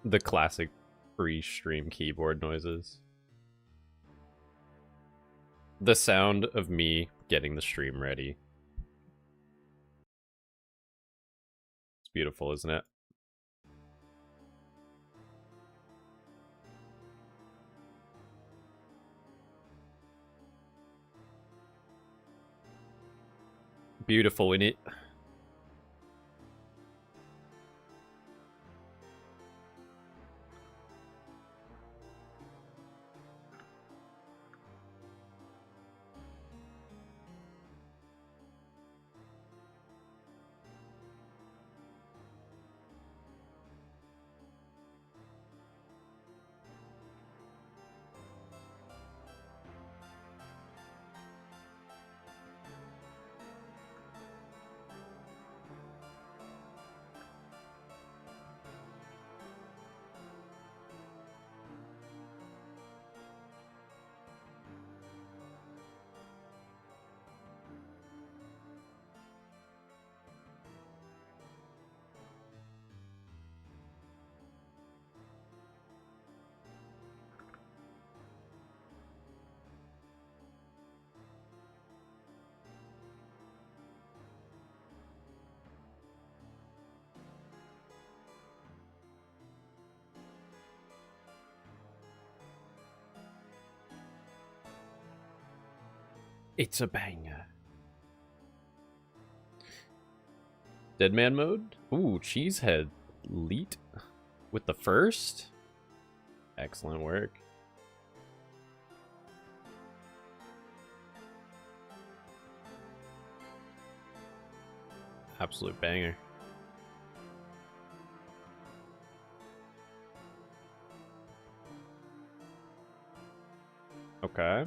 The classic pre-stream keyboard noises. The sound of me getting the stream ready. It's beautiful, isn't it? Beautiful, innit? It's a banger. Deadman mode? Ooh, Cheesehead Leet with the first? Excellent work. Absolute banger. Okay.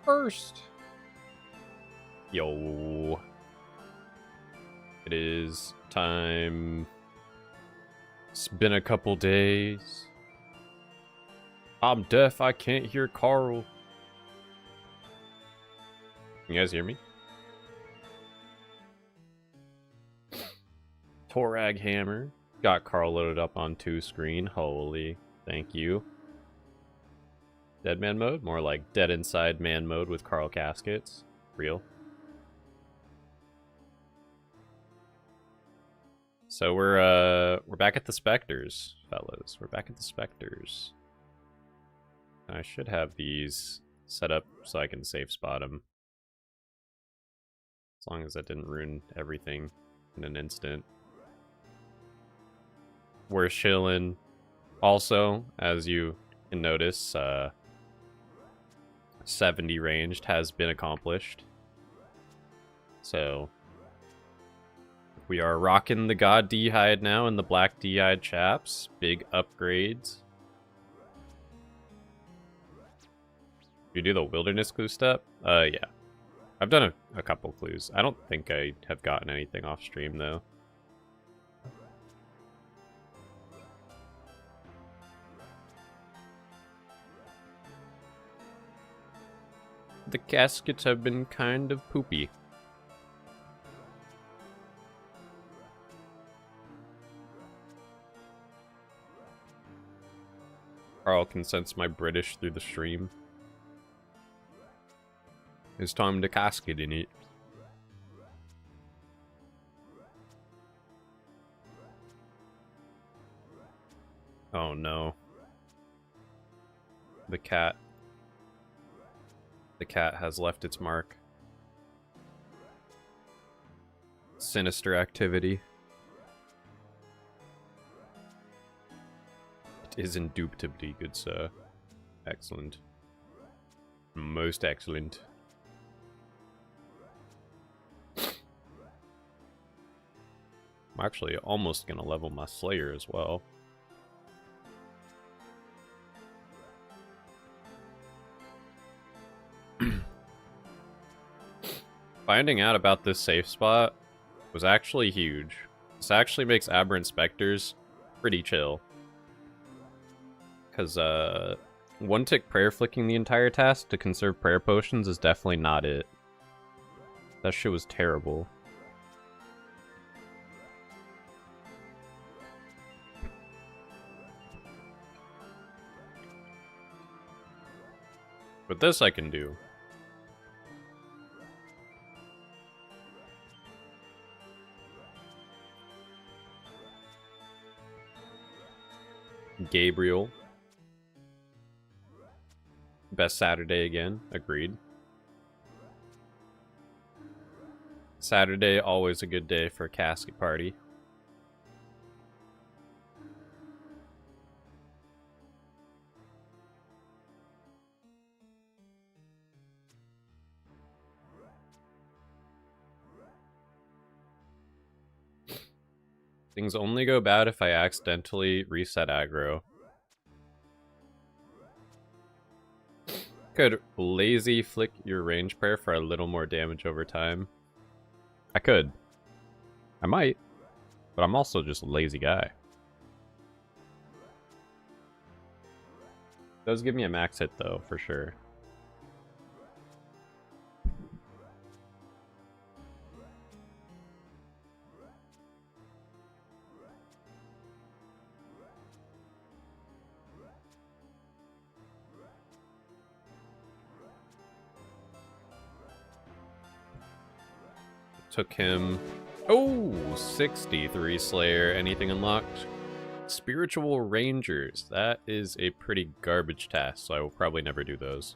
First. Yo. It is time. It's been a couple days. I'm deaf, I can't hear Carl. You guys hear me? Torag Hammer. Got Carl loaded up on 2 screen. Holy. Thank you. Dead man mode? More like dead inside man mode with Carl Caskets. Real. So we're back at the Spectres, fellas. We're back at the Spectres. I should have these set up so I can safe spot them. As long as that didn't ruin everything in an instant. We're chilling. Also, as you can notice, 70 ranged has been accomplished. So we are rocking the God D-Hide now and the Black D-Hide chaps. Big upgrades. You do the wilderness clue step? Yeah. I've done a couple clues. I don't think I have gotten anything off stream though. The caskets have been kind of poopy. Carl can sense my British through the stream. It's time to casket in it. Oh no. The cat has left its mark. Sinister activity. It is indubitably good, sir. Excellent. Most excellent. I'm actually almost gonna level my Slayer as well. Finding out about this safe spot was actually huge. This actually makes Aberrant Spectres pretty chill. Because, One tick prayer flicking the entire task to conserve prayer potions is definitely not it. That shit was terrible. But this I can do. Gabriel. Best Saturday again. Agreed. Saturday, always a good day for a casket party. Things only go bad if I accidentally reset aggro. Could lazy flick your range prayer for a little more damage over time. I could. I might. But I'm also just a lazy guy. Does give me a max hit though, for sure. Took him... Oh! 63 Slayer. Anything unlocked? Spiritual Rangers. That is a pretty garbage task, so I will probably never do those.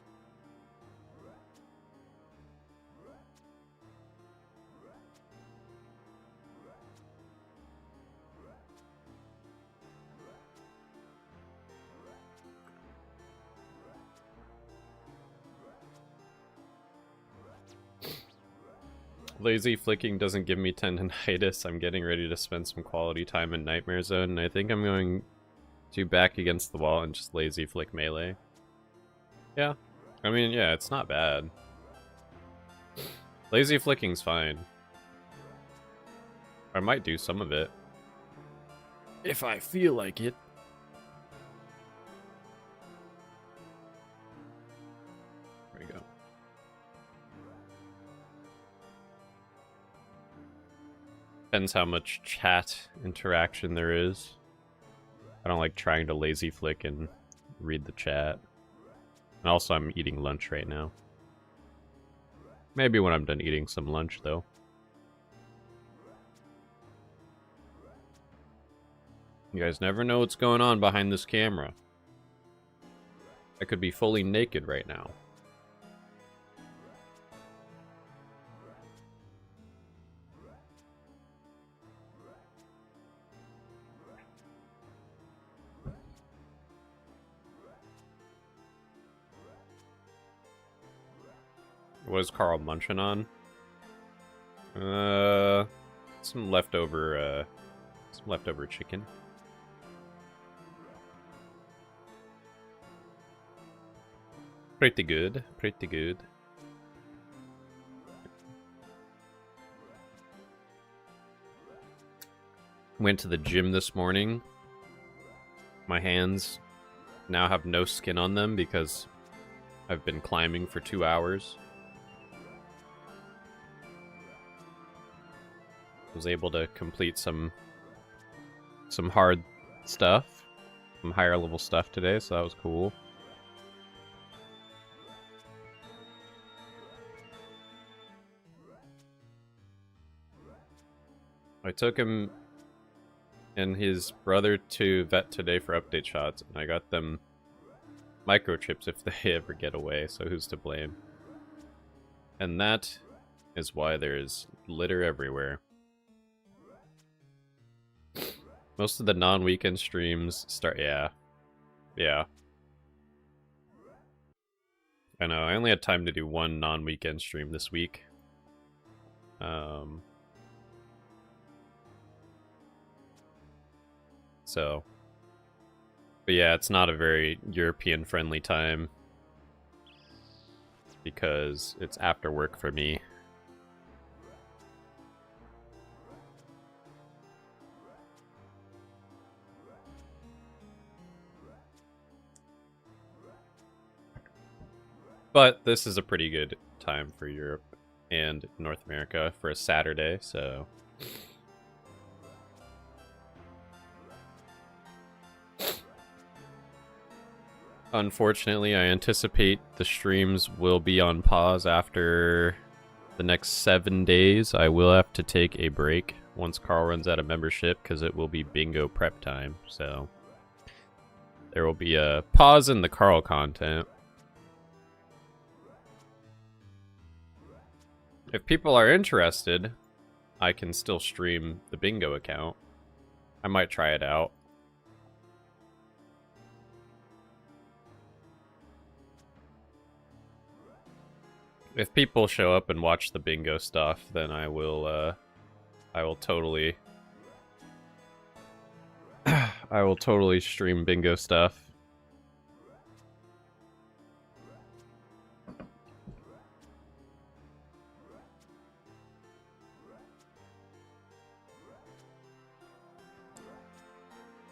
Lazy flicking doesn't give me tendinitis. I'm getting ready to spend some quality time in Nightmare Zone, and I think I'm going to back against the wall and just lazy flick melee. Yeah. I mean, yeah, it's not bad. Lazy flicking's fine. I might do some of it. If I feel like it. There we go. Depends how much chat interaction there is. I don't like trying to lazy flick and read the chat. And also, I'm eating lunch right now. Maybe when I'm done eating some lunch, though. You guys never know what's going on behind this camera. I could be fully naked right now. What is Carl munching on? Some leftover chicken. Pretty good, pretty good. Went to the gym this morning. My hands now have no skin on them because I've been climbing for 2 hours. Was able to complete some hard stuff, some higher level stuff today, so that was cool. I took him and his brother to vet today for update shots, and I got them microchips if they ever get away, so who's to blame? And that is why there's litter everywhere. Most of the non-weekend streams start... Yeah. I know, I only had time to do one non-weekend stream this week. So... But yeah, it's not a very European-friendly time. Because it's after work for me. But this is a pretty good time for Europe and North America for a Saturday, so... Unfortunately, I anticipate the streams will be on pause after the next 7 days. I will have to take a break once Carl runs out of membership because it will be bingo prep time. So there will be a pause in the Carl content. If people are interested, I can still stream the bingo account. I might try it out. If people show up and watch the bingo stuff, then I will totally I will totally stream bingo stuff.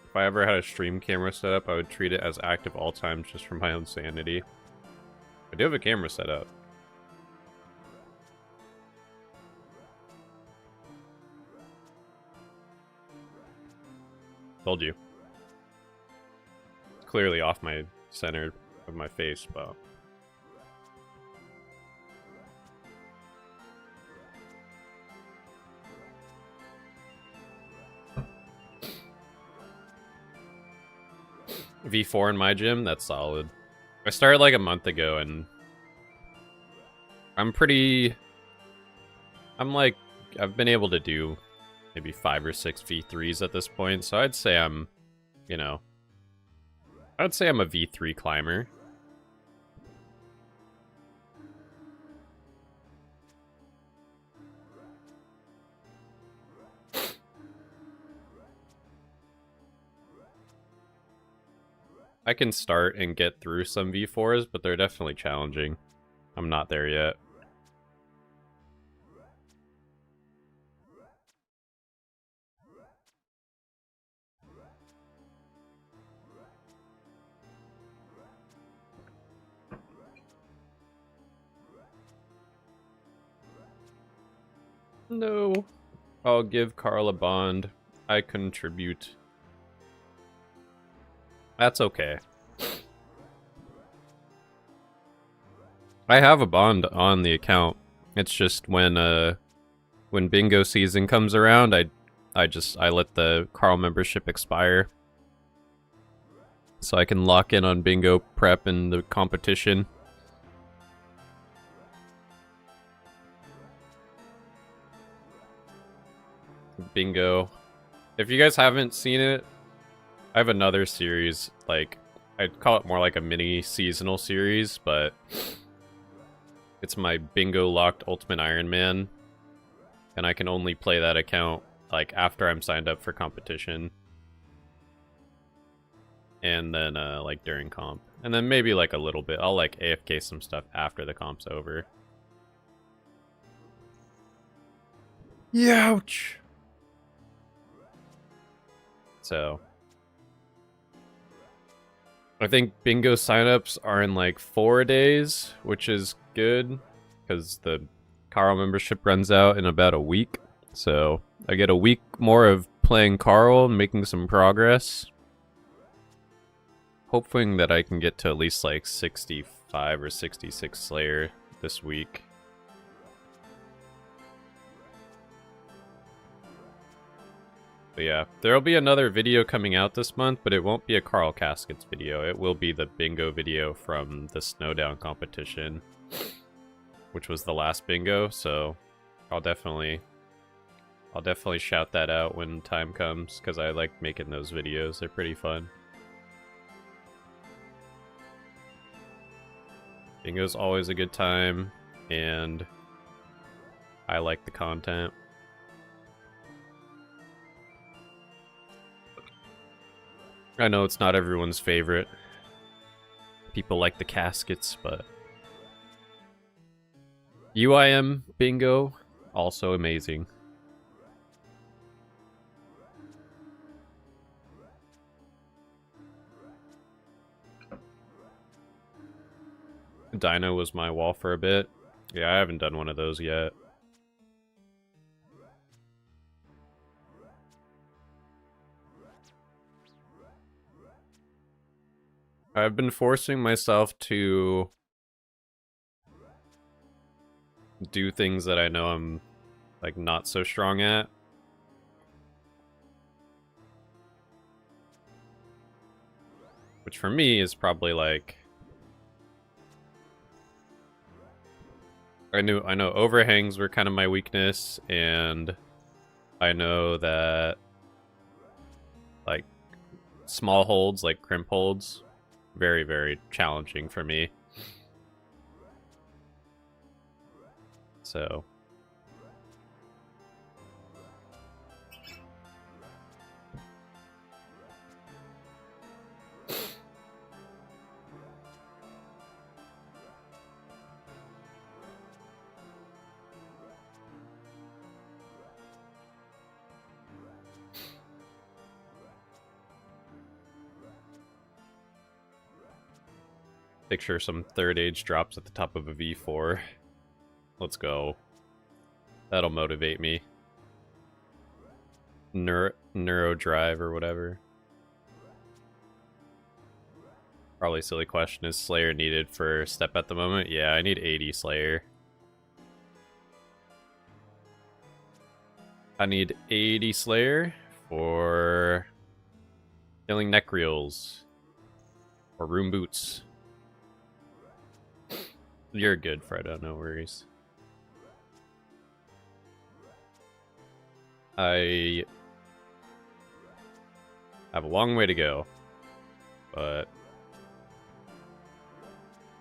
If I ever had a stream camera set up, I would treat it as active all times just for my own sanity. I do have a camera set up. Told you. It's clearly off my center of my face, but... V4 in my gym? That's solid. I started like a month ago and... I've been able to do maybe 5 or 6 V3s at this point, so I'd say I'm, you know... I'd say I'm a V3 climber. I can start and get through some V4s, but they're definitely challenging. I'm not there yet. No. I'll give Carl a bond. I contribute. That's okay. I have a bond on the account. It's just when bingo season comes around, I let the Carl membership expire. So I can lock in on bingo prep and the competition. Bingo. If you guys haven't seen it, I have another series, like, I'd call it more like a mini seasonal series, but it's my bingo locked Ultimate Ironman, and I can only play that account, like, after I'm signed up for competition. And then, like, during comp. And then maybe, like, a little bit. I'll, like, AFK some stuff after the comp's over. Youch! So... I think bingo signups are in like 4 days, which is good because the Carl membership runs out in about a week. So I get a week more of playing Carl and making some progress. Hoping that I can get to at least like 65 or 66 Slayer this week. But yeah, there'll be another video coming out this month, but it won't be a Carl Caskets video. It will be the bingo video from the Snowdown competition, which was the last bingo, so I'll definitely shout that out when time comes, because I like making those videos. They're pretty fun. Bingo's always a good time, and I like the content. I know it's not everyone's favorite. People like the Caskets, but... UIM bingo, also amazing. Dino was my wall for a bit. Yeah, I haven't done one of those yet. I've been forcing myself to do things that I know I'm, like, not so strong at. Which for me is probably, like... I know overhangs were kind of my weakness, and I know that, like, small holds, like crimp holds, very, very challenging for me. So... Picture some third age drops at the top of a V4. Let's go. That'll motivate me. Neuro drive or whatever. Probably silly question. Is Slayer needed for step at the moment? Yeah, I need 80 Slayer. I need 80 Slayer for killing Necreals. Or Room Boots. You're good, Fredo, no worries. I have a long way to go, but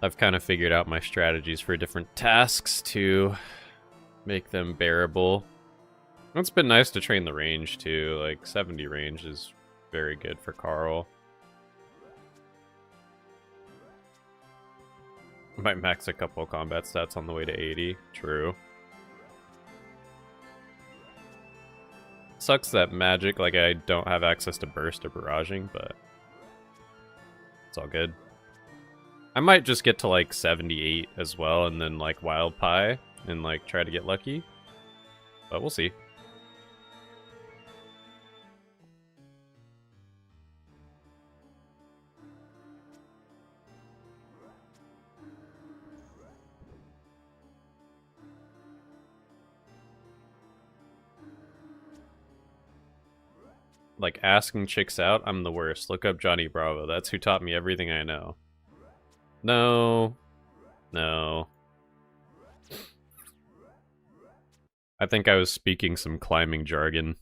I've kind of figured out my strategies for different tasks to make them bearable. It's been nice to train the range too, like 70 range is very good for Carl. Might max a couple combat stats on the way to 80. True. Sucks that magic, like I don't have access to burst or barraging, but it's all good. I might just get to like 78 as well and then like wild pie and like try to get lucky. But we'll see. Like, asking chicks out, I'm the worst. Look up Johnny Bravo. That's who taught me everything I know. No. No. I think I was speaking some climbing jargon.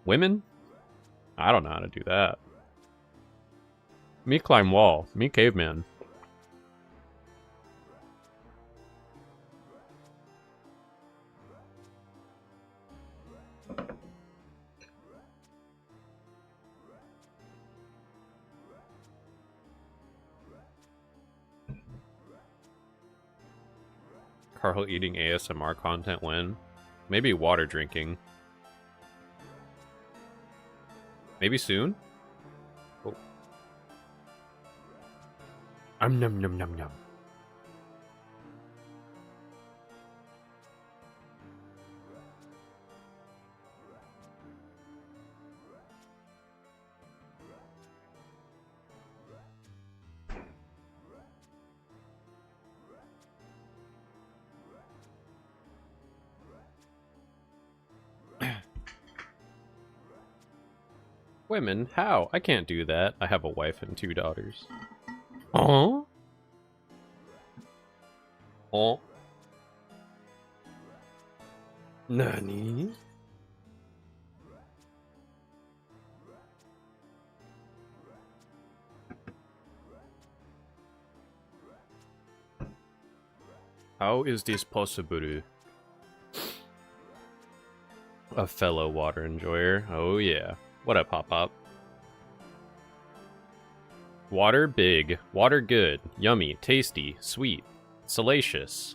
Women? I don't know how to do that. Me climb wall. Me caveman. Carl eating ASMR content when? Maybe water drinking. Maybe soon? Oh. Num num num num. Women? How? I can't do that. I have a wife and 2 daughters. Oh? Oh? Nani? How is this possible? A fellow water enjoyer. Oh yeah. What up, Pop Pop? Water big. Water good. Yummy. Tasty. Sweet. Salacious.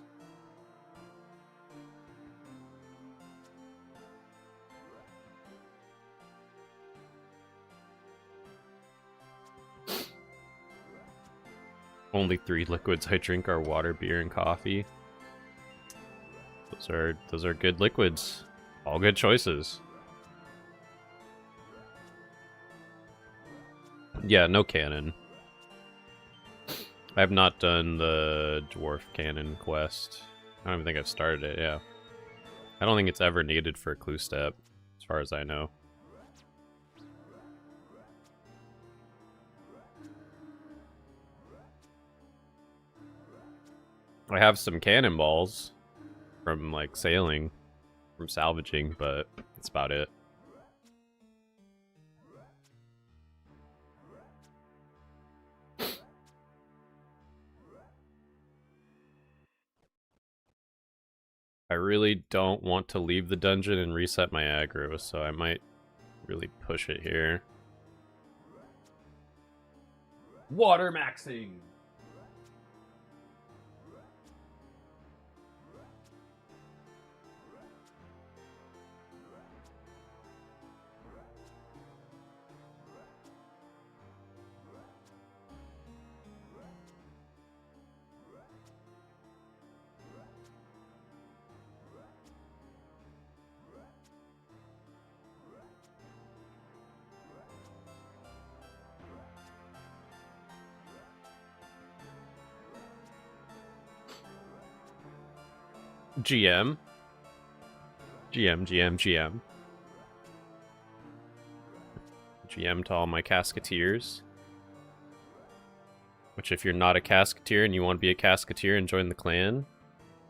Only 3 liquids I drink are water, beer, and coffee. Those are good liquids. All good choices. Yeah, no cannon. I have not done the dwarf cannon quest. I don't even think I've started it, yeah. I don't think it's ever needed for a clue step, as far as I know. I have some cannonballs from, like, sailing, from salvaging, but that's about it. I really don't want to leave the dungeon and reset my aggro, so I might really push it here. Water maxing! GM. GM. GM to all my Casketeers. Which, if you're not a Casketeer and you want to be a Casketeer and join the clan,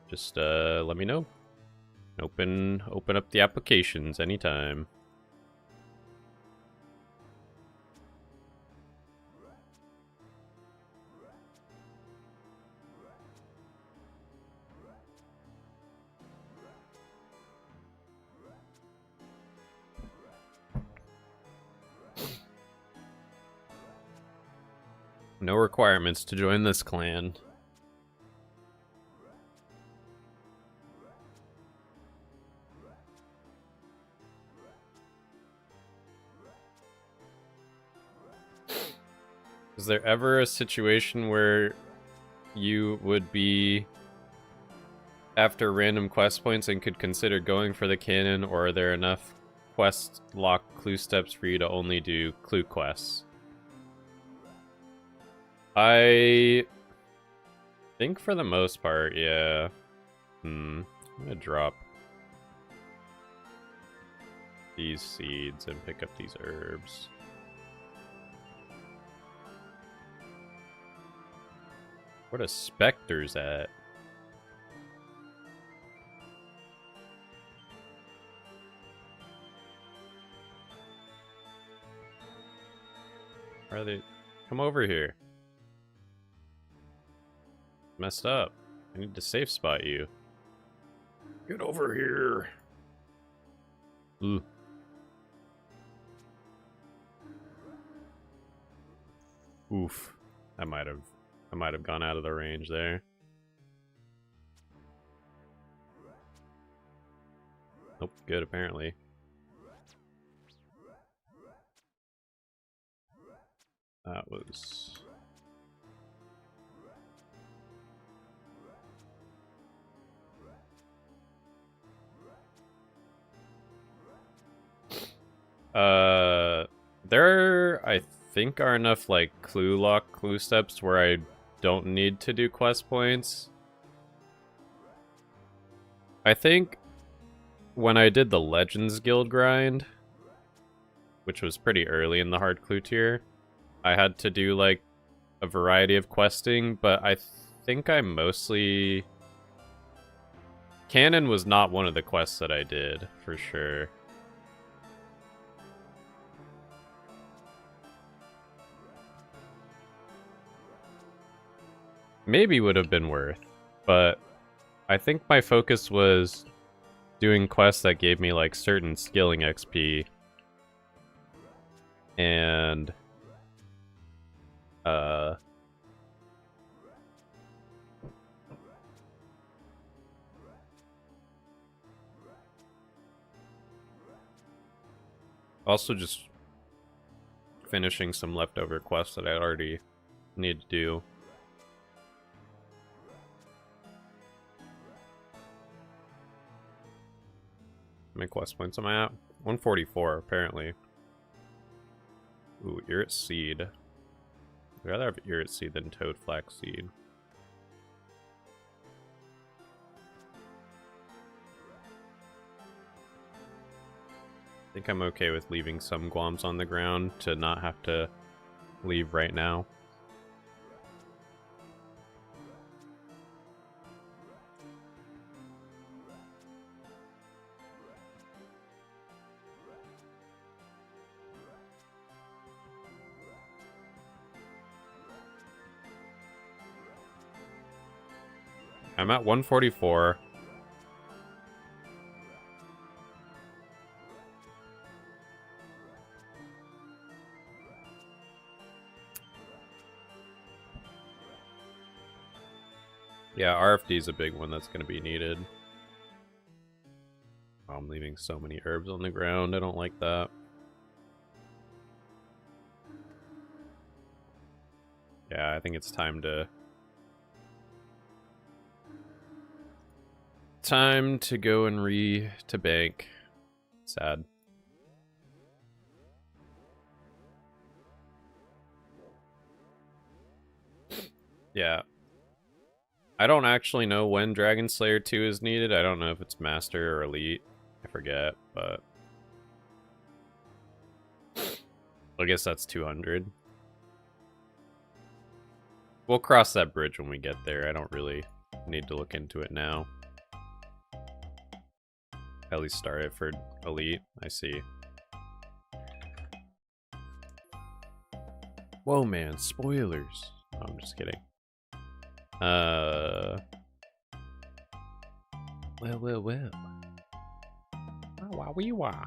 just let me know. Open up the applications anytime. No requirements to join this clan. Is there ever a situation where you would be after random quest points and could consider going for the cannon, or are there enough quest lock clue steps for you to only do clue quests? I think for the most part, yeah. I'm gonna drop these seeds and pick up these herbs. Where the specters at? Where are they? Come over here. Messed up. I need to safe spot you. Get over here. Ooh. Oof. I might have gone out of the range there. Nope, good apparently. That was... there, I think, are enough, like, clue steps where I don't need to do quest points. I think when I did the Legends Guild grind, which was pretty early in the hard clue tier, I had to do, like, a variety of questing, but I think I mostly... Cannon was not one of the quests that I did, for sure. Maybe would have been worth, but I think my focus was doing quests that gave me, like, certain skilling XP. And... also just finishing some leftover quests that I already need to do. many quest points am I at? 144, apparently. Ooh, Irrit Seed. I'd rather have Irrit Seed than Toad Flax Seed. I think I'm okay with leaving some Guams on the ground to not have to leave right now. I'm at 144. Yeah, RFD is a big one that's going to be needed. Oh, I'm leaving so many herbs on the ground. I don't like that. Yeah, I think it's time to go and to bank. Sad. Yeah. I don't actually know when Dragon Slayer 2 is needed. I don't know if it's Master or Elite. I forget, but I guess that's 200. We'll cross that bridge when we get there. I don't really need to look into it now. At least start it for Elite. I see. Whoa, man. Spoilers. Oh, I'm just kidding. Well. Wow, wee wah.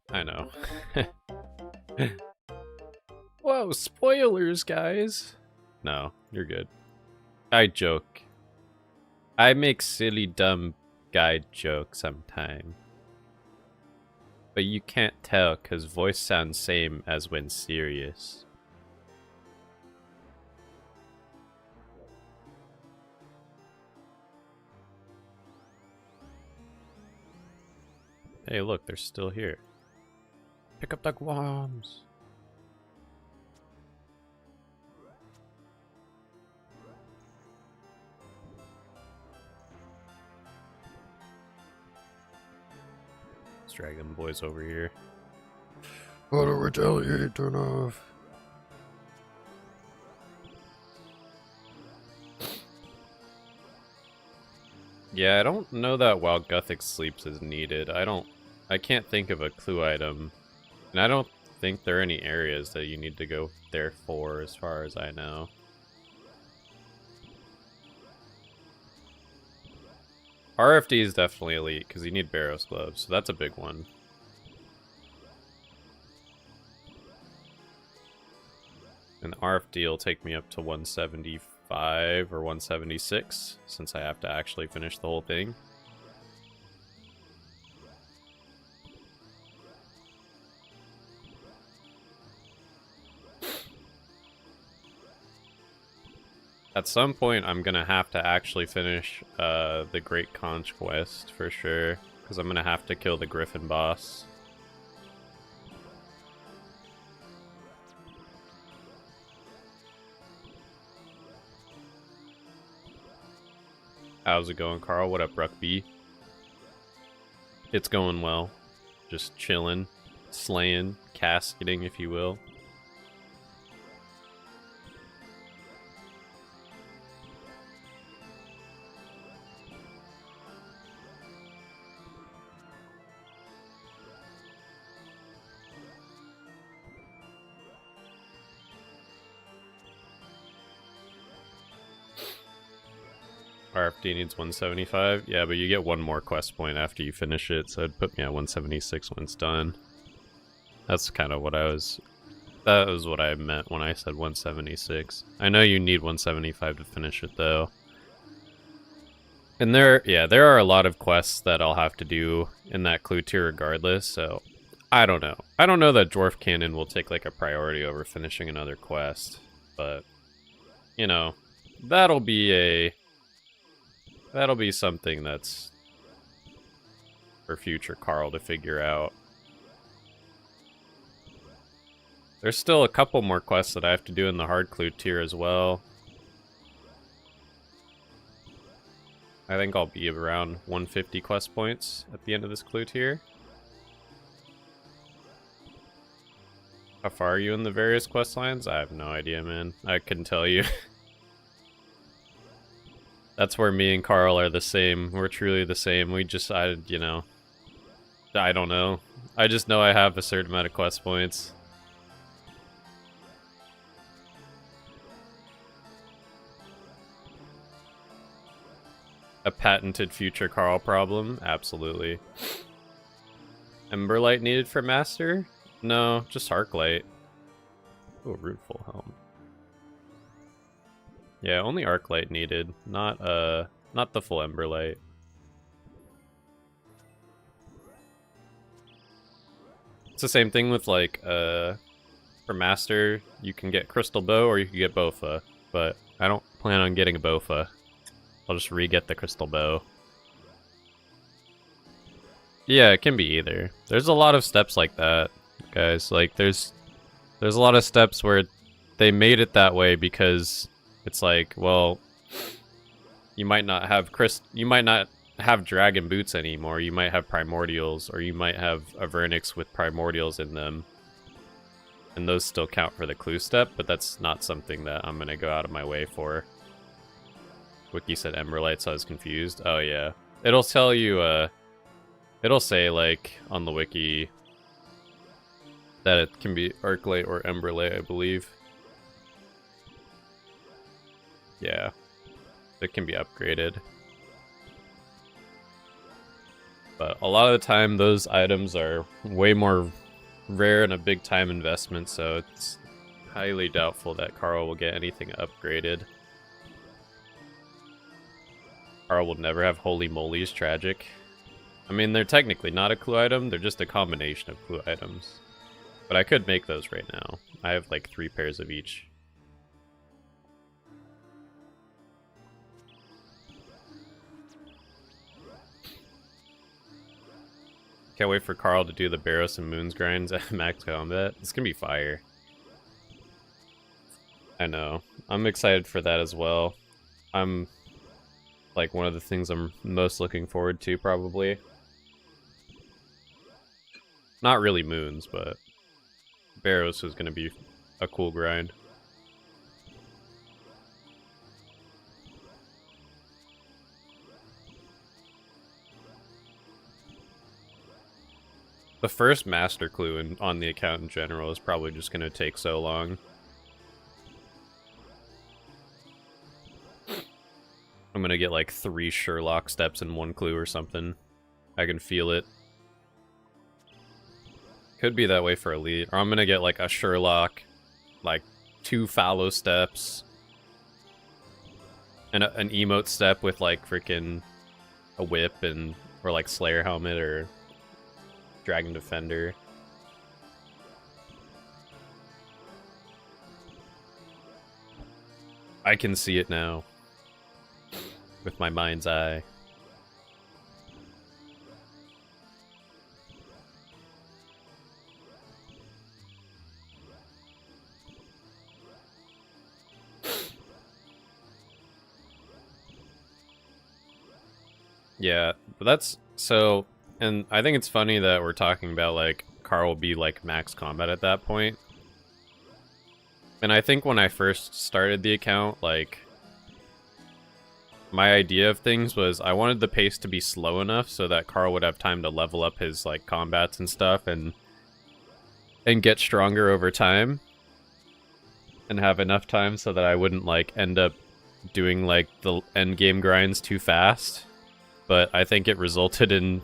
I know. Whoa, spoilers, guys. No, you're good. I joke. I make silly, dumb guy jokes sometimes. But you can't tell because voice sounds same as when serious. Hey, look, they're still here. Pick up the Guams. Let's drag them boys over here. Auto retaliate, turn off. Yeah, I don't know that while Guthic sleeps is needed. I can't think of a clue item. And I don't think there are any areas that you need to go there for, as far as I know. RFD is definitely elite, because you need Barrows Gloves, so that's a big one. And RFD will take me up to 175 or 176, since I have to actually finish the whole thing. At some point, I'm gonna have to actually finish the Great Conch quest for sure, because I'm gonna have to kill the Griffin boss. How's it going, Carl? What up, Ruckby? It's going well. Just chilling, slaying, casketing, if you will. RFD needs 175. Yeah, but you get one more quest point after you finish it, so it'd put me at 176 when it's done. That's kind of what that was what I meant when I said 176. I know you need 175 to finish it, though. And there are a lot of quests that I'll have to do in that clue tier regardless, so I don't know. I don't know that Dwarf Cannon will take like a priority over finishing another quest, but, you know, that'll be something that's for future Carl to figure out. There's still a couple more quests that I have to do in the hard clue tier as well. I think I'll be around 150 quest points at the end of this clue tier. How far are you in the various quest lines? I have no idea, man. I couldn't tell you. That's where me and Carl are the same. We're truly the same. We decided, you know, I don't know. I just know I have a certain amount of quest points. A patented future Carl problem? Absolutely. Emberlight needed for Master? No, just Arclight. Oh, Rootful Helm. Yeah, only Arclight needed, not the full Emberlight. It's the same thing with like for Master, you can get Crystal Bow or you can get Bofa, but I don't plan on getting a Bofa. I'll just re-get the Crystal Bow. Yeah, it can be either. There's a lot of steps like that, guys. Like there's a lot of steps where they made it that way because it's like, well, you might not have Dragon Boots anymore. You might have Primordials, or you might have Avernix with Primordials in them. And those still count for the clue step, but that's not something that I'm gonna go out of my way for. Wiki said Emberlight, so I was confused. Oh yeah. It'll tell you, it'll say, like, on the wiki that it can be Arclight or Emberlight, I believe. Yeah. It can be upgraded. But a lot of the time, those items are way more rare and a big time investment, so it's highly doubtful that Carl will get anything upgraded. Carl will never have Holy Moly's Tragic. I mean, they're technically not a clue item, they're just a combination of clue items. But I could make those right now. I have like 3 pairs of each. Can't wait for Carl to do the Barrows and Moons grinds at max combat. It's gonna be fire. I know. I'm excited for that as well. I'm like one of the things I'm most looking forward to, probably. Not really Moons, but Barrows is gonna be a cool grind. The first master clue on the account in general is probably just going to take so long. I'm going to get like 3 Sherlock steps in 1 clue or something. I can feel it. Could be that way for Elite. Or I'm going to get like a Sherlock, like 2 Fallow steps, and an emote step with like freaking a whip and or like Slayer helmet or Dragon Defender. I can see it now. With my mind's eye. Yeah, but that's so. And I think it's funny that we're talking about, like, Carl will be, like, max combat at that point. And I think when I first started the account, like, my idea of things was I wanted the pace to be slow enough so that Carl would have time to level up his, like, combats and stuff and get stronger over time. And have enough time so that I wouldn't, like, end up doing, like, the endgame grinds too fast. But I think it resulted in,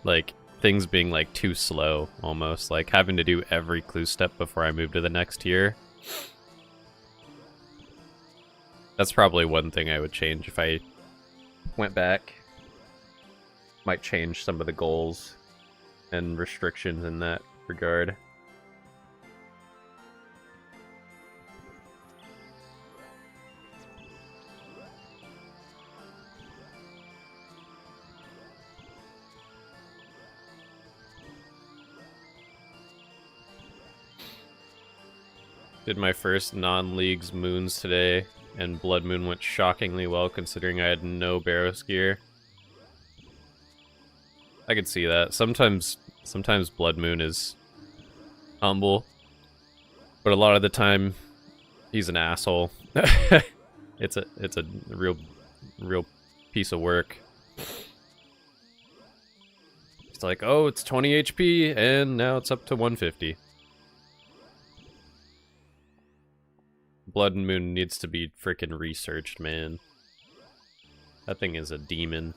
like, things being, like, too slow, almost. Like, having to do every clue step before I move to the next tier. That's probably one thing I would change if I went back. Might change some of the goals and restrictions in that regard. Did my first non-leagues moons today, and Blood Moon went shockingly well considering I had no Barrows gear. I could see that. Sometimes Blood Moon is humble, but a lot of the time he's an asshole. It's a real piece of work. It's like, oh, it's 20 HP and now it's up to 150. Blood Moon needs to be freaking researched, man. That thing is a demon.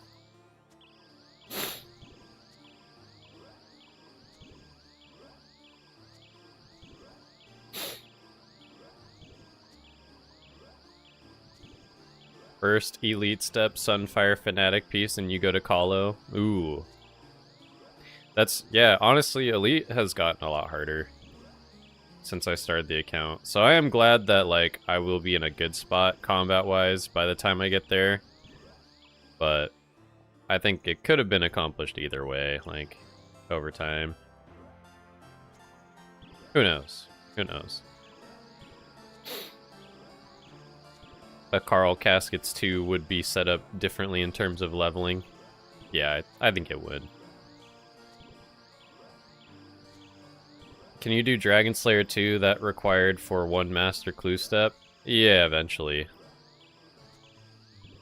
First elite step, Sunfire Fanatic piece, and you go to Calo. Ooh. That's, yeah, honestly, elite has gotten a lot harder since I started the account. So I am glad that, like, I will be in a good spot combat-wise by the time I get there. But I think it could have been accomplished either way, like, over time. Who knows? Who knows? A Carl Caskets 2 would be set up differently in terms of leveling. Yeah, I think it would. Can you do Dragon Slayer 2 that required for one master clue step? Yeah, eventually.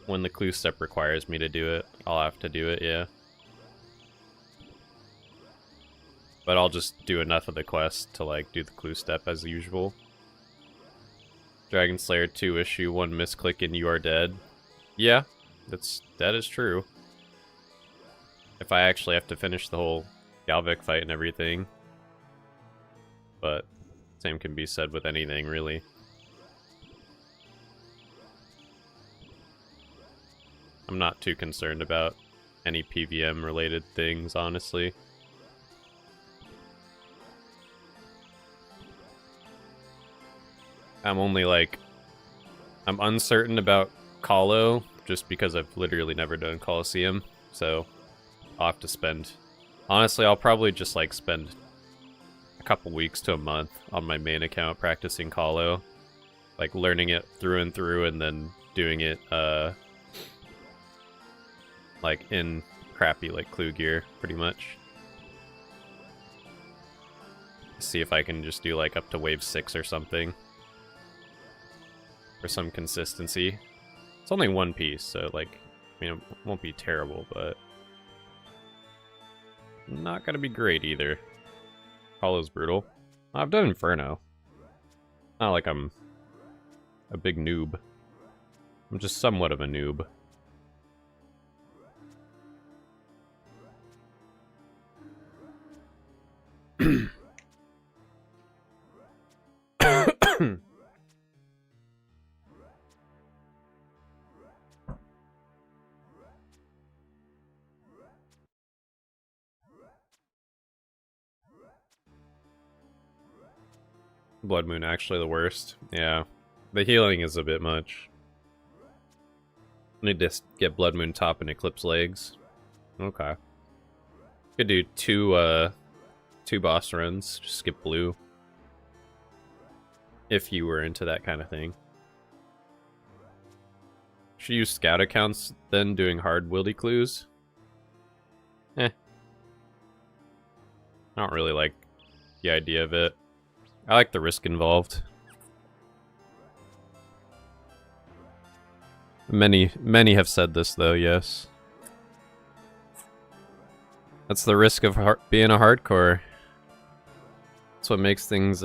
When the clue step requires me to do it, I'll have to do it, yeah. But I'll just do enough of the quest to, like, do the clue step as usual. Dragon Slayer 2 issue 1 misclick and you are dead. Yeah, that is true. If I actually have to finish the whole Galvik fight and everything. But same can be said with anything, really. I'm not too concerned about any PVM related things, honestly. I'm only like, I'm uncertain about Calo, just because I've literally never done Coliseum, so I'll have to spend, honestly, I'll probably just like spend a couple weeks to a month on my main account practicing Calo, like learning it through and through, and then doing it, like in crappy like clue gear, pretty much. See if I can just do like up to wave 6 or something. For some consistency. It's only one piece, so like, I mean, it won't be terrible, but not gonna be great either. Hollow's brutal. I've done Inferno. Not like I'm a big noob. I'm just somewhat of a noob. Blood Moon actually the worst. Yeah. The healing is a bit much. Need to get Blood Moon top and Eclipse legs. Okay. Could do two boss runs, just skip blue. If you were into that kind of thing. Should use scout accounts then doing hard wildy clues. I don't really like the idea of it. I like the risk involved. Many have said this though, yes. That's the risk of being a hardcore. That's what makes things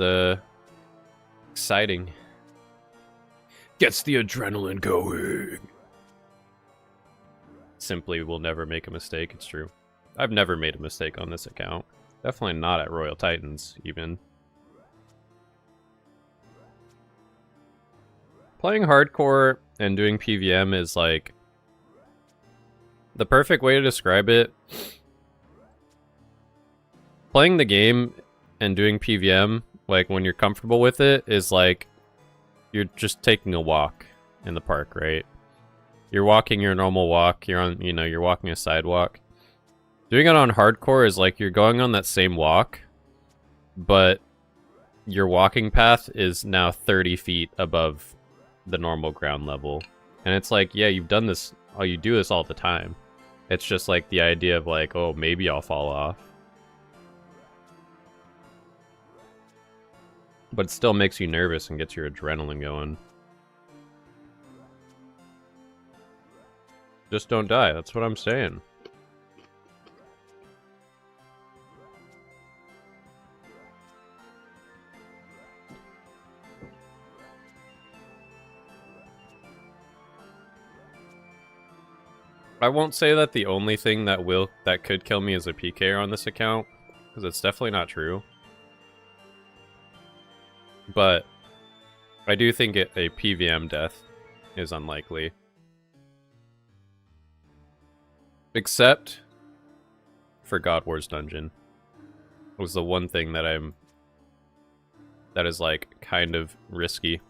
exciting. Gets the adrenaline going. Simply will never make a mistake, it's true. I've never made a mistake on this account. Definitely not at Royal Titans, even. Playing hardcore and doing PVM is like the perfect way to describe it. Playing the game and doing PVM, like when you're comfortable with it, is like you're just taking a walk in the park, right? You're walking your normal walk, you're on, you're walking a sidewalk. Doing it on hardcore is like you're going on that same walk, but your walking path is now 30 feet above the normal ground level. And it's like, yeah, you've done this, you do this all the time. It's just like the idea of like, oh, maybe I'll fall off. But it still makes you nervous and gets your adrenaline going. Just don't die, that's what I'm saying. I won't say that the only thing that could kill me is a PKer on this account, because it's definitely not true. But I do think a PVM death is unlikely. Except for God Wars Dungeon. It was the one thing that is like kind of risky.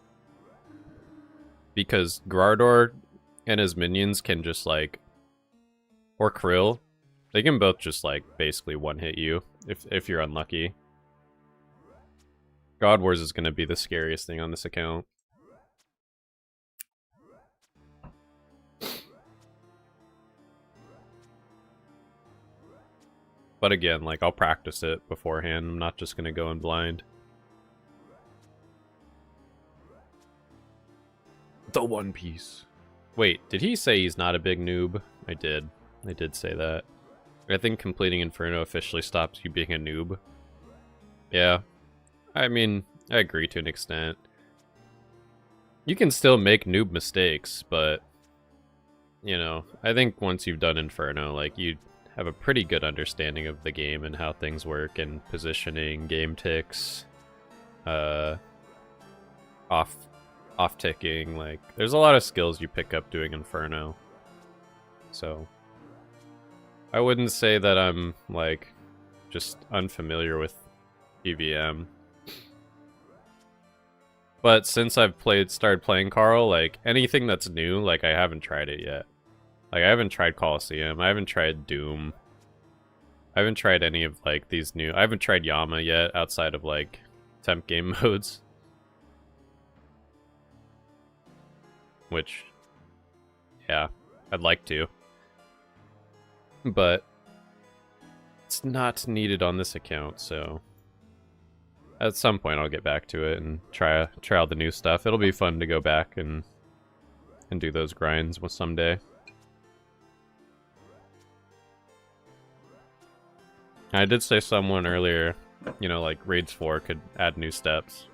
Because Grardor and his minions can just like, or Krill, they can both just like basically one-hit you if you're unlucky. God Wars is going to be the scariest thing on this account. But again, like, I'll practice it beforehand. I'm not just going to go in blind. The One Piece. Wait, did he say he's not a big noob? I did say that. I think completing Inferno officially stops you being a noob. Yeah. I mean, I agree to an extent. You can still make noob mistakes, but, you know, I think once you've done Inferno, like, you have a pretty good understanding of the game and how things work, and positioning, game ticks, off-ticking, like, there's a lot of skills you pick up doing Inferno. So, I wouldn't say that I'm, like, just unfamiliar with PVM. But since I've started playing Carl, like, anything that's new, like, I haven't tried it yet. Like, I haven't tried Coliseum, I haven't tried Doom. I haven't tried any of, like, these new... I haven't tried Yama yet, outside of, like, temp game modes. Which, yeah, I'd like to. But it's not needed on this account, so... At some point I'll get back to it and try out the new stuff. It'll be fun to go back and do those grinds someday. I did say someone earlier, you know, like Raids 4 could add new steps.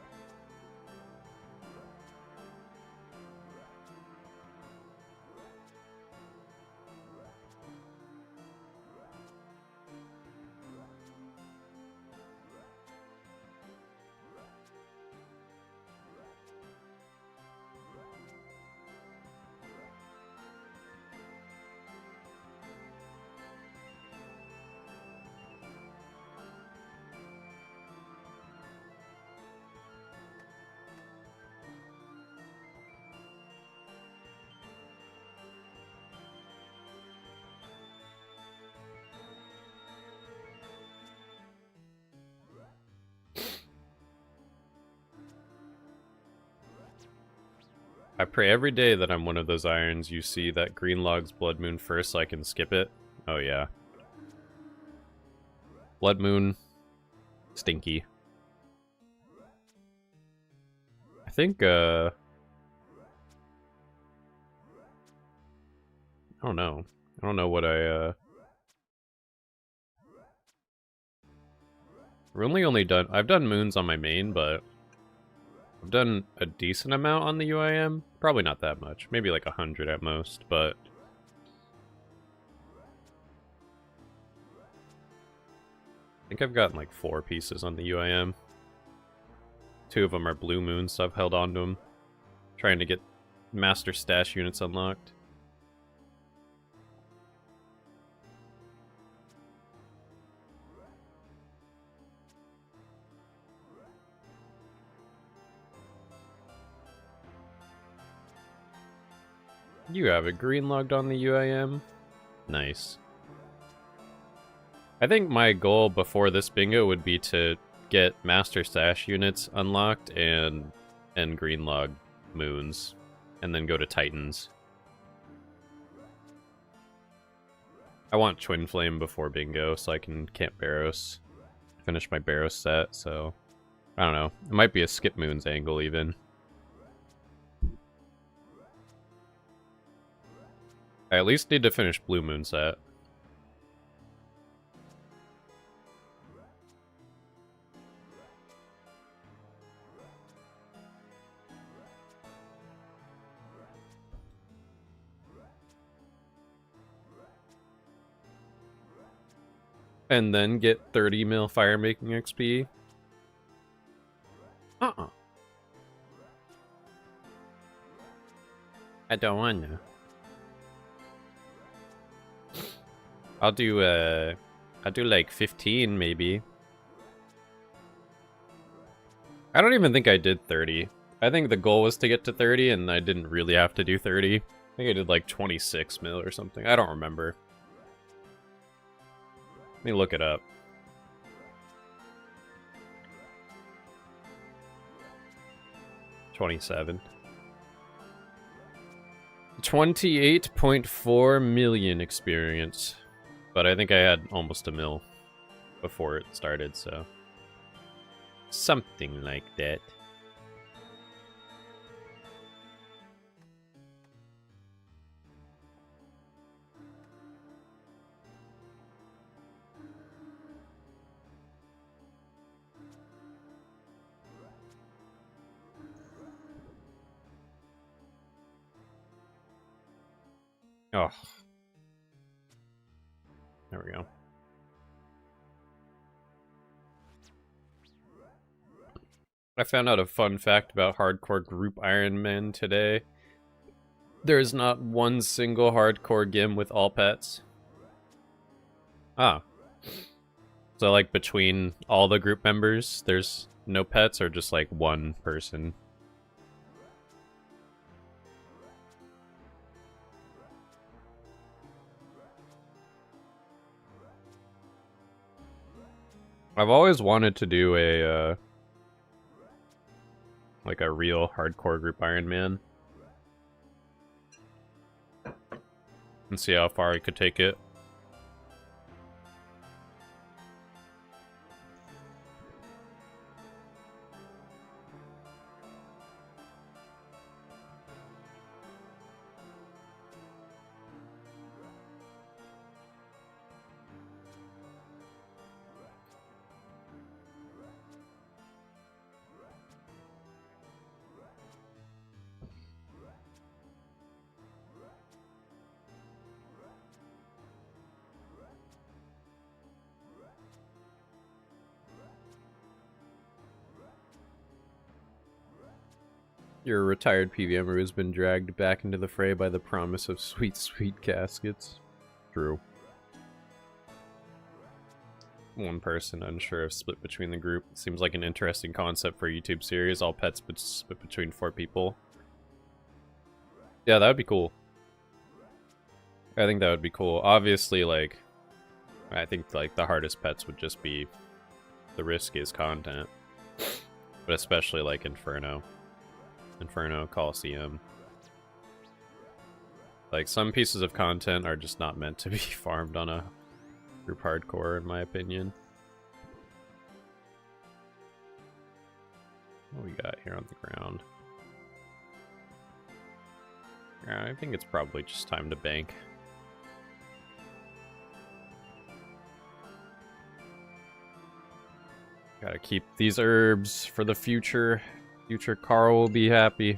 I pray every day that I'm one of those irons you see that green log's Blood Moon first so I can skip it. Oh yeah. Blood Moon. Stinky. I think, I don't know. I don't know what I've done moons on my main, but I've done a decent amount on the UIM. Probably not that much. Maybe like 100 at most, but... I think I've gotten like 4 pieces on the UIM. 2 of them are blue moons, so I've held on to them. Trying to get master stash units unlocked. You have a green logged on the UIM? Nice. I think my goal before this bingo would be to get Master Stash units unlocked and green log moons, and then go to Titans. I want Twin Flame before Bingo so I can camp Barrows. Finish my Barrows set, so I don't know. It might be a skip moons angle even. I at least need to finish Blue Moon set. And then get 30 mil fire making XP. I don't want to. I'll do like 15 maybe. I don't even think I did 30. I think the goal was to get to 30 and I didn't really have to do 30. I think I did like 26 mil or something. I don't remember. Let me look it up. $27. 28.4 million experience. But I think I had almost a mil before it started, so something like that. Oh. There we go. I found out a fun fact about hardcore group Ironman today. There is not one single hardcore gym with all pets. Ah. So like between all the group members, there's no pets or just like one person? I've always wanted to do a like a real hardcore group Ironman and see how far I could take it. Your retired PVMer has been dragged back into the fray by the promise of sweet, sweet caskets. True. One person unsure of split between the group. Seems like an interesting concept for a YouTube series. All pets split between 4 people. Yeah, that would be cool. I think that would be cool. Obviously, like, I think like the hardest pets would just be the riskiest content. But especially like Inferno, Coliseum. Like, some pieces of content are just not meant to be farmed on a group hardcore, in my opinion. What we got here on the ground? Yeah, I think it's probably just time to bank. Gotta keep these herbs for the future. Future Carl will be happy.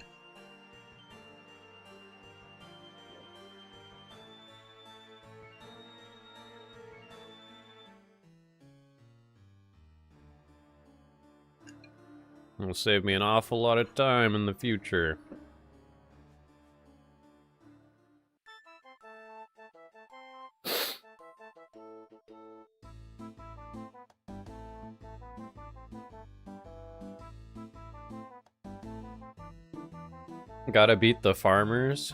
It'll save me an awful lot of time in the future. Gotta beat the farmers?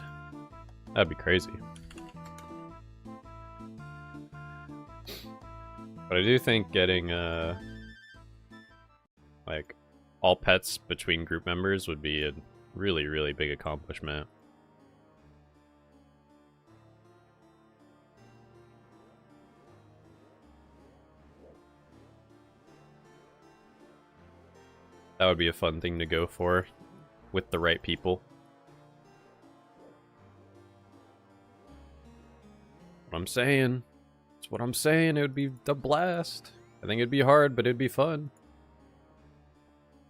That'd be crazy. But I do think getting all pets between group members would be a really, really big accomplishment. That would be a fun thing to go for with the right people. What I'm saying. That's what I'm saying. It would be a blast. I think it'd be hard, but it'd be fun.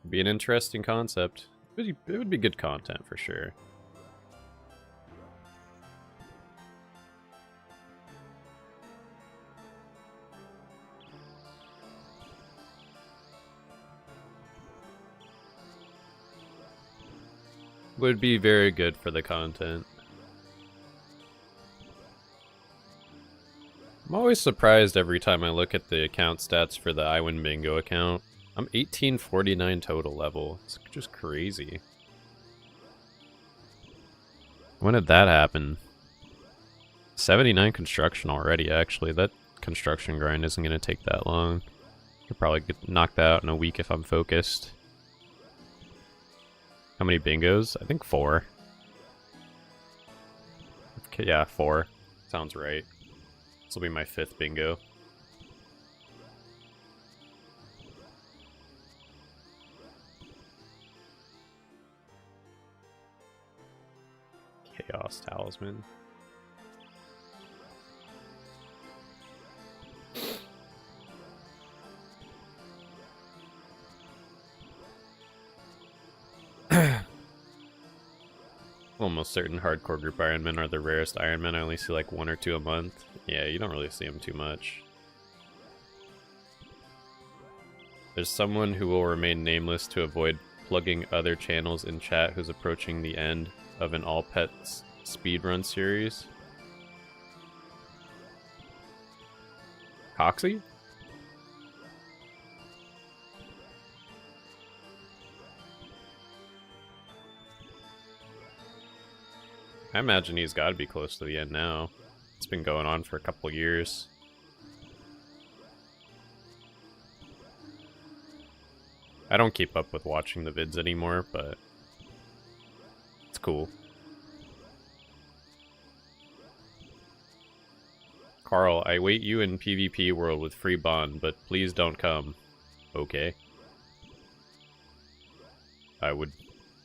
It'd be an interesting concept. It would be good content for sure. Would be very good for the content. I'm always surprised every time I look at the account stats for the I Win Bingo account. I'm 1849 total level. It's just crazy. When did that happen? 79 construction already, actually. That construction grind isn't going to take that long. Could probably get knocked out in a week if I'm focused. How many bingos? I think 4. Okay, yeah, 4. Sounds right. This will be my 5th bingo. Chaos Talisman. Almost certain hardcore group Ironmen are the rarest Ironmen. I only see like 1 or 2 a month. Yeah, you don't really see them too much. There's someone who will remain nameless to avoid plugging other channels in chat who's approaching the end of an all pets speedrun series. Coxie? I imagine he's got to be close to the end now. It's been going on for a couple years. I don't keep up with watching the vids anymore, but it's cool. Carl, I wait you in PvP world with free bond, but please don't come. Okay. I would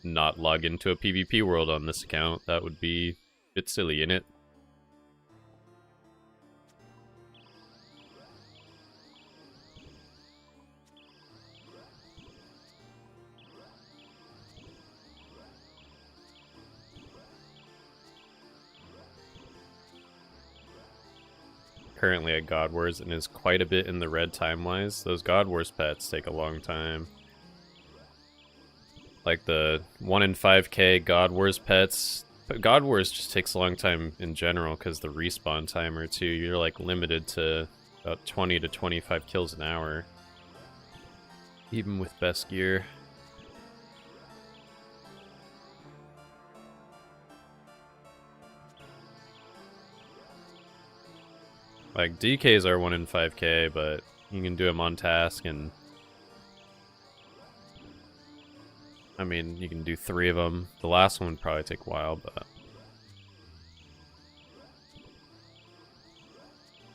not log into a PvP world on this account. That would be a bit silly, innit? Currently at God Wars and is quite a bit in the red time-wise. Those God Wars pets take a long time. Like the 1 in 5k God Wars pets. But God Wars just takes a long time in general because the respawn timer too. You're like limited to about 20 to 25 kills an hour. Even with best gear. Like DKs are 1 in 5k, but you can do them on task and I mean, you can do 3 of them. The last one would probably take a while, but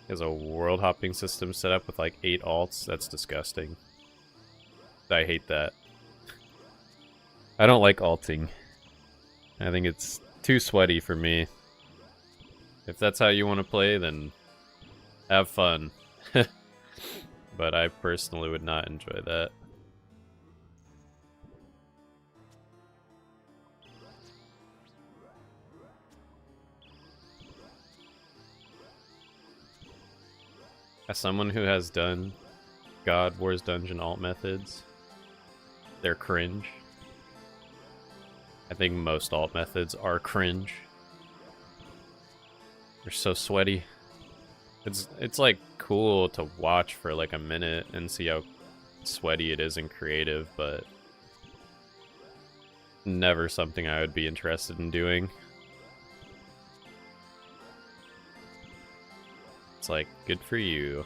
there's a world hopping system set up with like 8 alts. That's disgusting. I hate that. I don't like alting. I think it's too sweaty for me. If that's how you want to play, then have fun. But I personally would not enjoy that. As someone who has done God Wars Dungeon alt methods, they're cringe. I think most alt methods are cringe. They're so sweaty. It's like cool to watch for like a minute and see how sweaty it is and creative, but never something I would be interested in doing. It's like, good for you.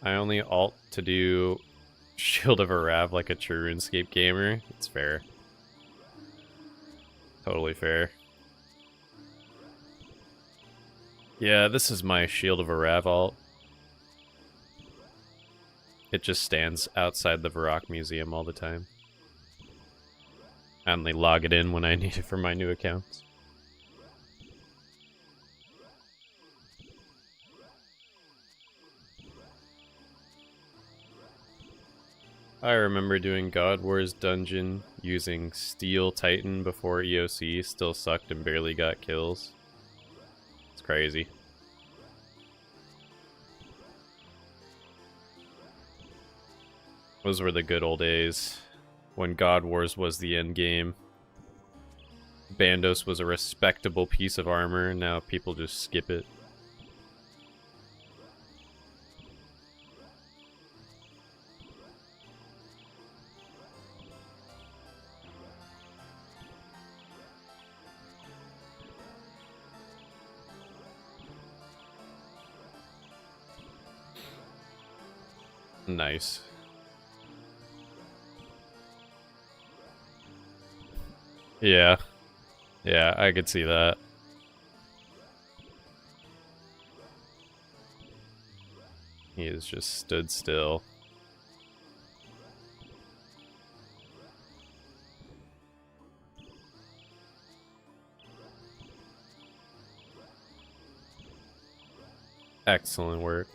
I only alt to do Shield of Arav like a true RuneScape gamer. It's fair. Totally fair. Yeah, this is my Shield of Arav alt. It just stands outside the Varrock Museum all the time. I only log it in when I need it for my new accounts. I remember doing God Wars dungeon using Steel Titan before EOC, still sucked and barely got kills. It's crazy. Those were the good old days when God Wars was the end game. Bandos was a respectable piece of armor, and now people just skip it. Nice. Yeah. Yeah, I could see that. He has just stood still. Excellent work.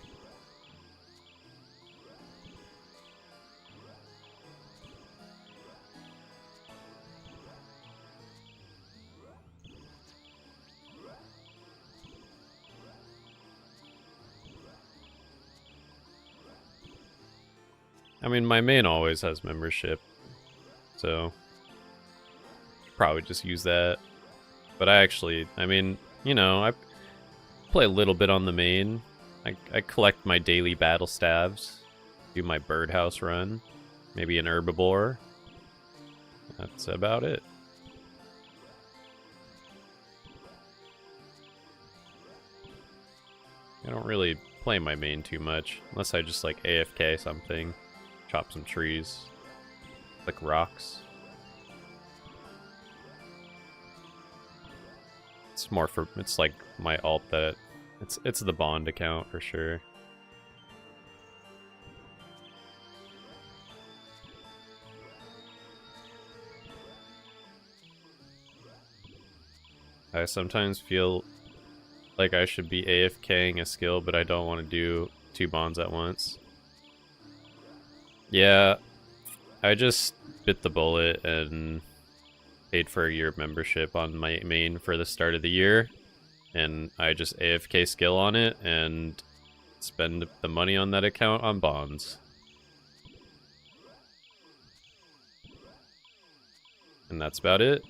I mean, my main always has membership, so probably just use that. But I mean, you know, I play a little bit on the main. I collect my daily battle stabs, do my birdhouse run, maybe an herbivore. That's about it. I don't really play my main too much, unless I just like AFK something, chop some trees, like rocks. It's more for, it's like my alt that, it's the bond account for sure. I sometimes feel like I should be AFKing a skill, but I don't want to do 2 bonds at once. Yeah, I just bit the bullet and paid for a year of membership on my main for the start of the year, and I just AFK skill on it and spend the money on that account on bonds. And that's about it.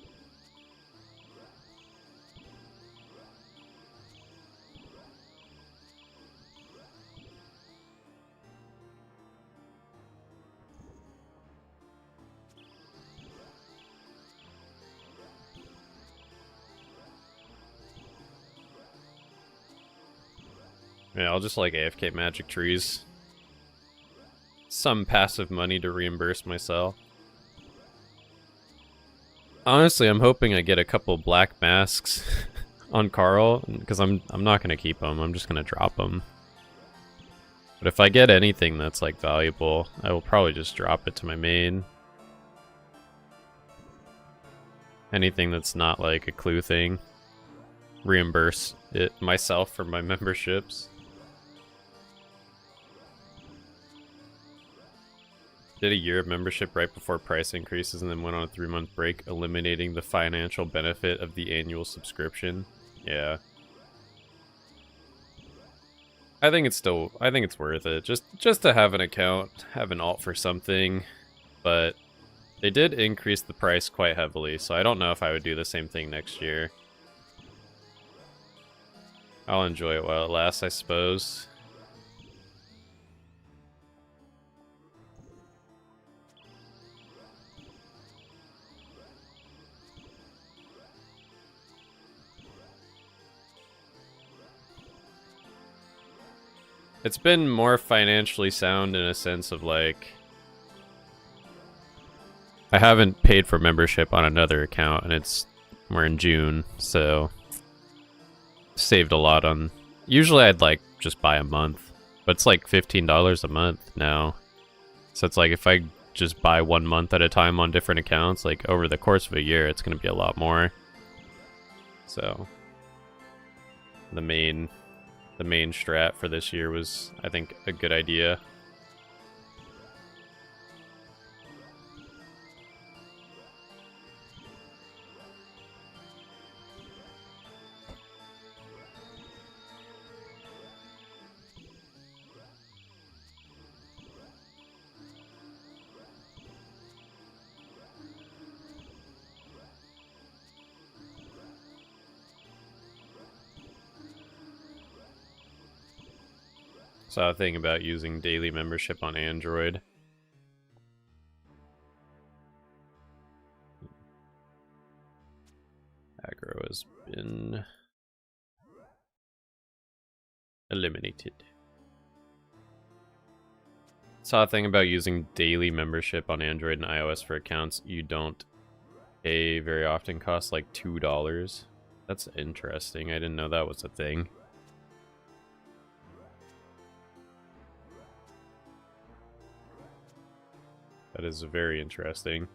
Yeah, I'll just like AFK magic trees. Some passive money to reimburse myself. Honestly, I'm hoping I get a couple black masks on Carl, because I'm not gonna keep them. I'm just gonna drop them. But if I get anything that's like valuable, I will probably just drop it to my main. Anything that's not like a clue thing, reimburse it myself for my memberships. Did a year of membership right before price increases and then went on a 3-month break, eliminating the financial benefit of the annual subscription. Yeah. I think it's worth it. Just to have an account, have an alt for something, but they did increase the price quite heavily, so I don't know if I would do the same thing next year. I'll enjoy it while it lasts, I suppose. It's been more financially sound in a sense of like, I haven't paid for membership on another account, and we're in June, so saved a lot on. Usually I'd like just buy a month, but it's like $15 a month now. So it's like if I just buy 1 month at a time on different accounts, like over the course of a year, it's going to be a lot more. So the main strat for this year was, I think, a good idea. Saw a thing about using daily membership on Android. Aggro has been eliminated. Saw a thing about using daily membership on Android and iOS for accounts you don't pay very often, costs like $2. That's interesting. I didn't know that was a thing. That is very interesting.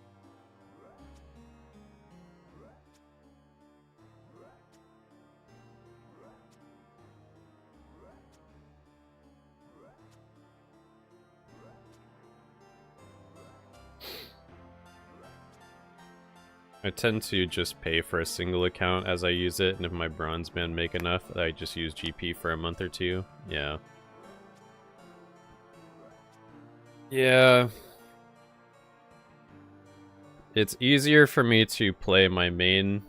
I tend to just pay for a single account as I use it, and if my bronze band make enough, I just use GP for a month or two. Yeah. Yeah. It's easier for me to play my main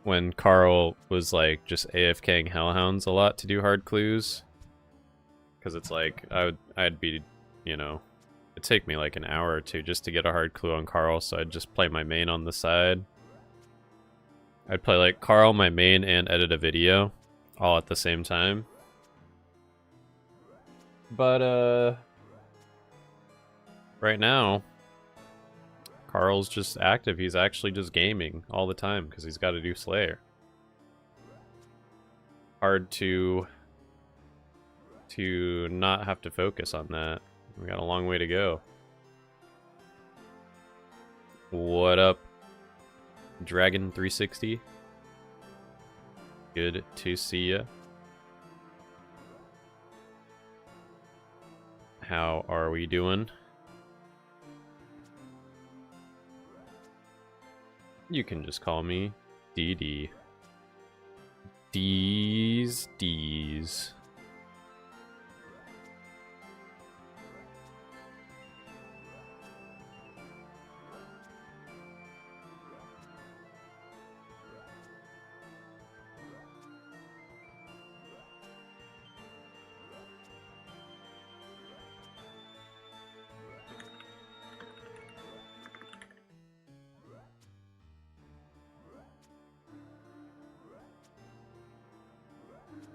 when Carl was like just AFKing Hellhounds a lot to do hard clues. Because it's like, I'd be, you know, it'd take me like an hour or two just to get a hard clue on Carl, so I'd just play my main on the side. I'd play like Carl, my main, and edit a video all at the same time. But, right now, Carl's just active. He's actually just gaming all the time because he's got to do Slayer. Hard to not have to focus on that. We got a long way to go. What up, Dragon 360? Good to see ya. How are we doing? You can just call me DD. D's.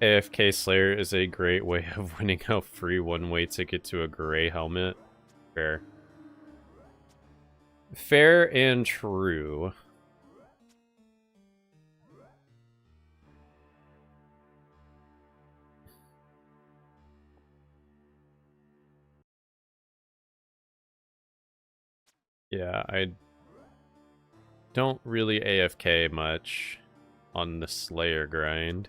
AFK Slayer is a great way of winning a free one-way ticket to a gray helmet. Fair. Fair and true. Yeah, I don't really AFK much on the Slayer grind.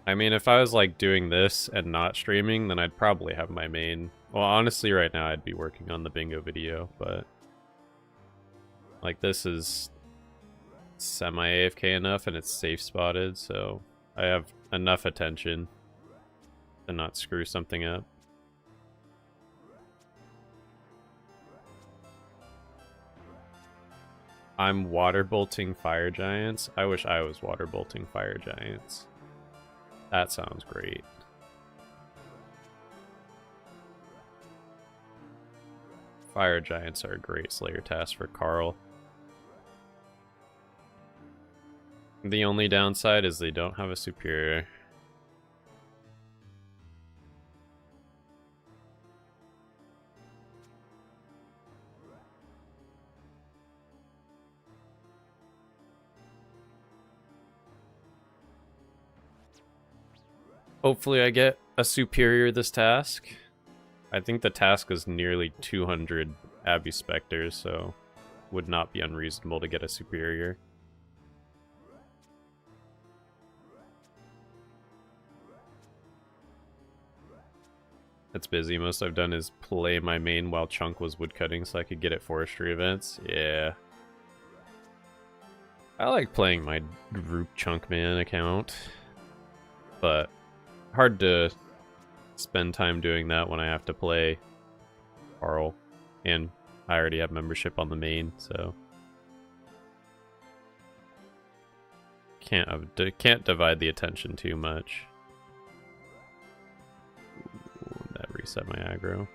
I mean, if I was like doing this and not streaming, then I'd probably have my main. Well, honestly, right now I'd be working on the bingo video, but like this is semi-AFK enough and it's safe spotted, so I have enough attention to not screw something up. I'm water bolting fire giants. I wish I was water bolting fire giants. That sounds great. Fire giants are a great Slayer task for Carl. The only downside is they don't have a superior. Hopefully I get a superior this task. I think the task is nearly 200 Abbey Spectres, so would not be unreasonable to get a superior. It's busy. Most I've done is play my main while Chunk was woodcutting so I could get at forestry events. Yeah. I like playing my group Chunkman account, but hard to spend time doing that when I have to play Carl, and I already have membership on the main, so can't divide the attention too much. Ooh, that reset my aggro.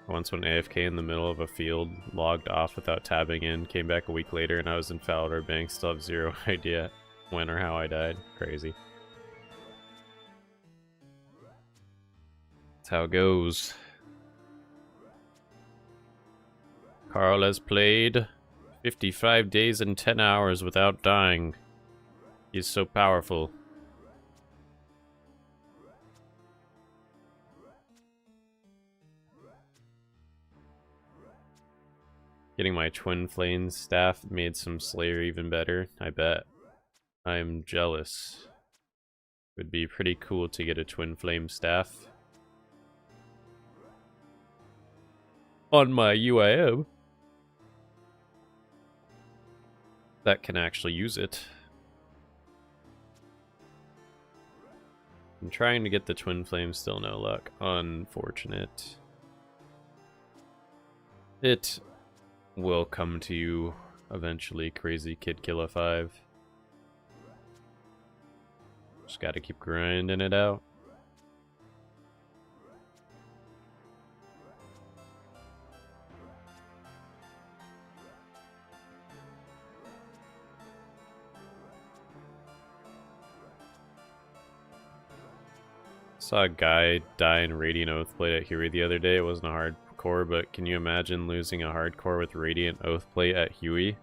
I once went AFK in the middle of a field, logged off without tabbing in, came back a week later, and I was in Falador Bank, still have zero idea when or how I died. Crazy. That's how it goes. Carl has played 55 days and 10 hours without dying. He's so powerful. Getting my Twin Flames staff made some Slayer even better, I bet. I'm jealous. Would be pretty cool to get a Twin Flame staff. On my UIM. That can actually use it. I'm trying to get the Twin Flame, still no luck. Unfortunate. It will come to you eventually, Crazy Kid Killer 5. Just gotta keep grinding it out. Saw a guy die in Radiant Oathblade at Huey the other day. It wasn't a hardcore, but can you imagine losing a hardcore with Radiant Oathblade at Huey?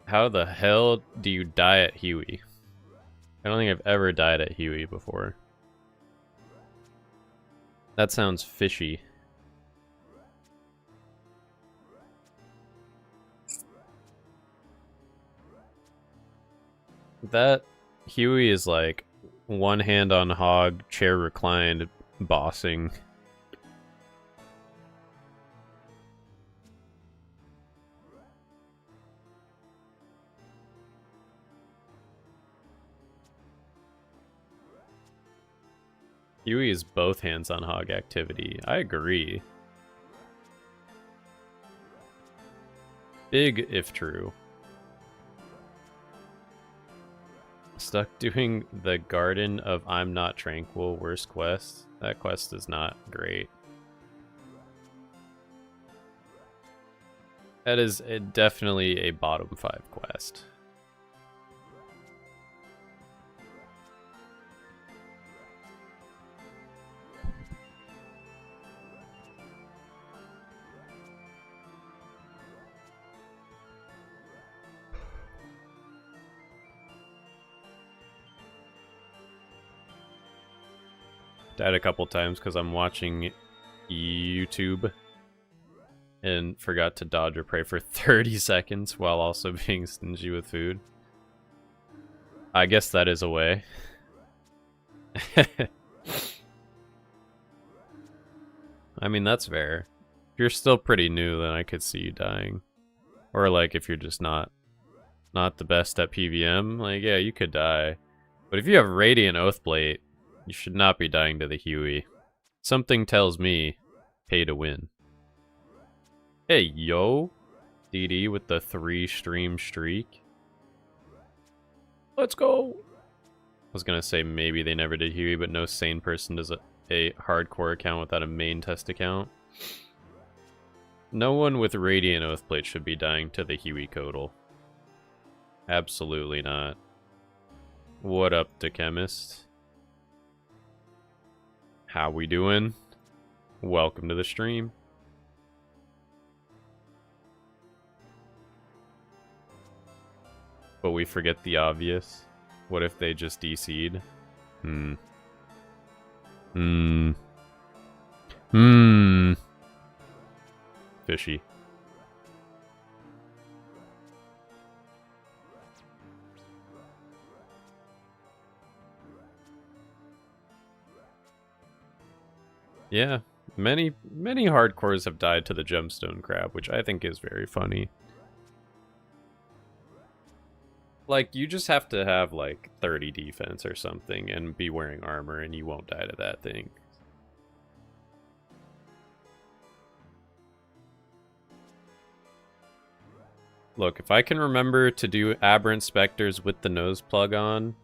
How the hell do you die at Huey? I don't think I've ever died at Huey before. That sounds fishy. That Huey is like one hand on hog, chair reclined, bossing. Huey is both hands on hog activity. I agree. Big if true. Stuck doing the Garden of I'm Not Tranquil worst quest. That quest is not great. That is definitely a bottom 5 quest. Died a couple times because I'm watching YouTube and forgot to dodge or pray for 30 seconds while also being stingy with food. I guess that is a way. I mean, that's fair. If you're still pretty new, then I could see you dying. Or like if you're just not the best at PVM, like yeah, you could die. But if you have Radiant Oathblade, you should not be dying to the Huey. Something tells me pay to win. Hey, yo. DD with the 3-stream streak. Let's go. I was gonna say maybe they never did Huey, but no sane person does it. a hardcore account without a main test account. No one with Radiant Oathplate should be dying to the Huey Codal. Absolutely not. What up, the chemist? How we doing? Welcome to the stream. But we forget the obvious. What if they just DC'd? Fishy. Yeah, many hardcores have died to the gemstone crab, which I think is very funny. Like, you just have to have, like, 30 defense or something and be wearing armor and you won't die to that thing. Look, if I can remember to do Aberrant Spectres with the nose peg on,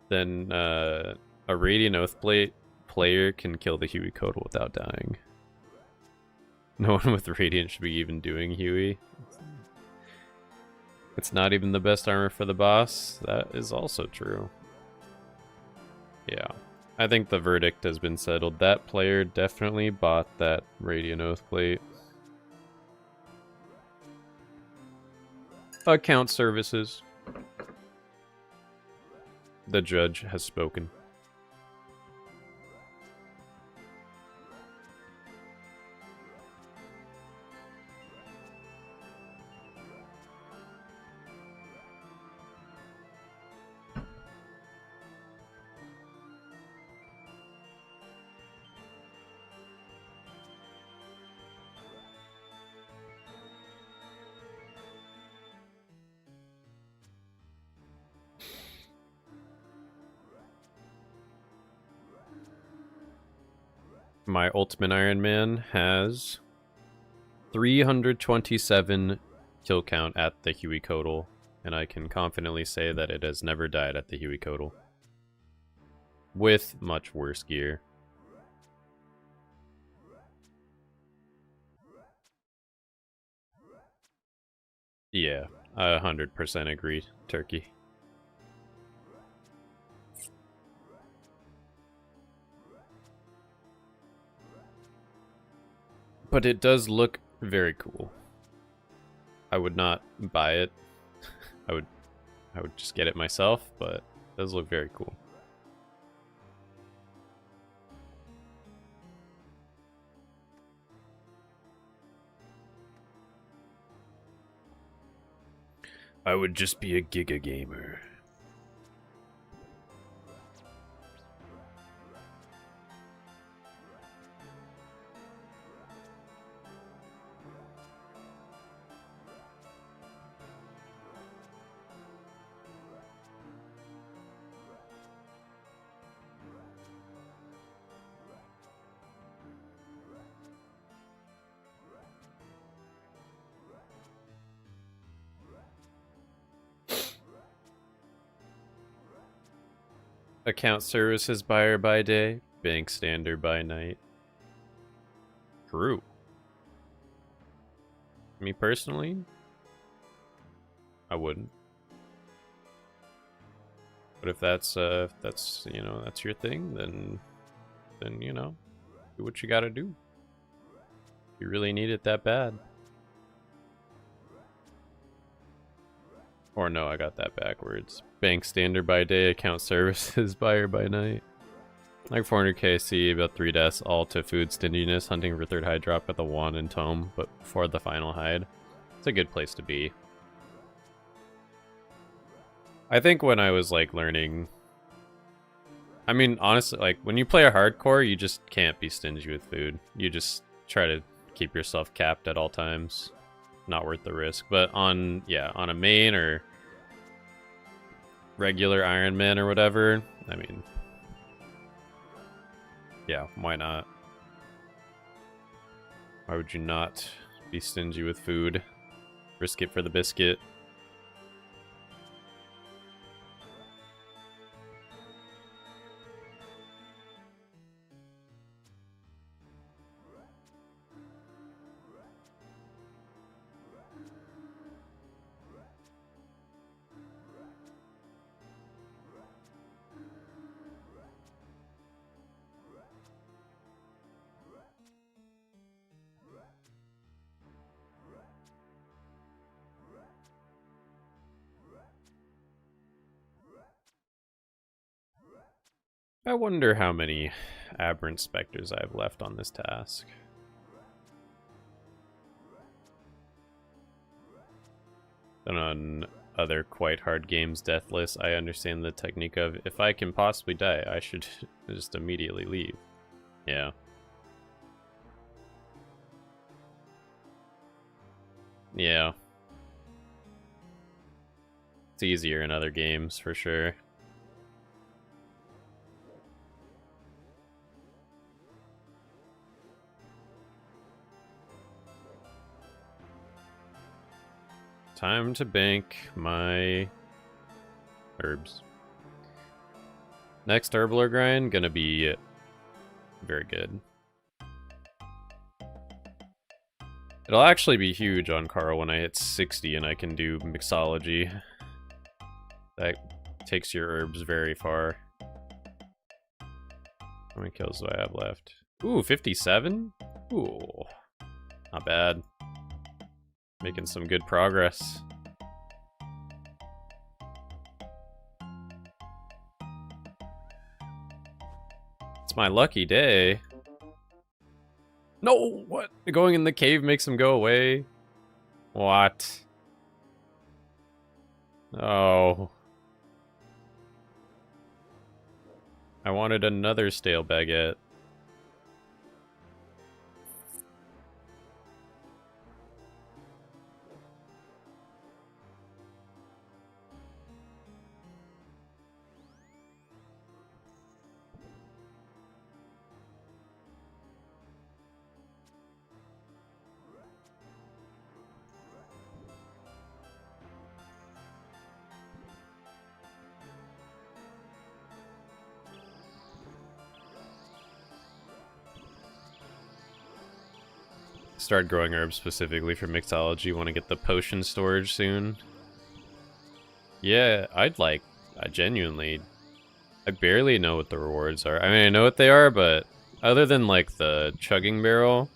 then a Radiant Oathplate player can kill the Huey Codal without dying. No one with Radiant should be even doing Huey. It's not even the best armor for the boss. That is also true. Yeah. I think the verdict has been settled. That player definitely bought that Radiant Oathplate. Account services. The judge has spoken. My Ultimate Ironman has 327 kill count at the Huey Codal, and I can confidently say that it has never died at the Huey Codal. With much worse gear. Yeah, I 100% agree, Turkey. But it does look very cool. I would not buy it. I would just get it myself, but it does look very cool. I would just be a Giga gamer. Account services buyer by day, bank standard by night. True. Me personally, I wouldn't. But if that's you know, that's your thing, then you know, do what you gotta do. You really need it that bad. Or no, I got that backwards. Bank standard by day, account services buyer by night. Like 400 KC, about 3 deaths, all to food stinginess, hunting for third hide drop at the wand and tome, but before the final hide. It's a good place to be. I think when I was like learning, I mean honestly, like when you play a hardcore, you just can't be stingy with food. You just try to keep yourself capped at all times. Not worth the risk. But on, yeah, on a main or regular Ironman or whatever, I mean, yeah, why not? Why would you not be stingy with food? Risk it for the biscuit. I wonder how many aberrant specters I have left on this task. And on other quite hard games, Deathless, I understand the technique of, if I can possibly die, I should just immediately leave. Yeah. Yeah. It's easier in other games, for sure. Time to bank my herbs. Next Herbler grind, gonna be very good. It'll actually be huge on Carl when I hit 60 and I can do mixology. That takes your herbs very far. How many kills do I have left? Ooh, 57? Ooh, not bad. Making some good progress. It's my lucky day. No, what? Going in the cave makes him go away? What? Oh. I wanted another stale baguette. Start growing herbs specifically for mixology. Want to get the potion storage soon. Yeah, I genuinely, I barely know what the rewards are. I mean, I know what they are, but other than like the chugging barrel,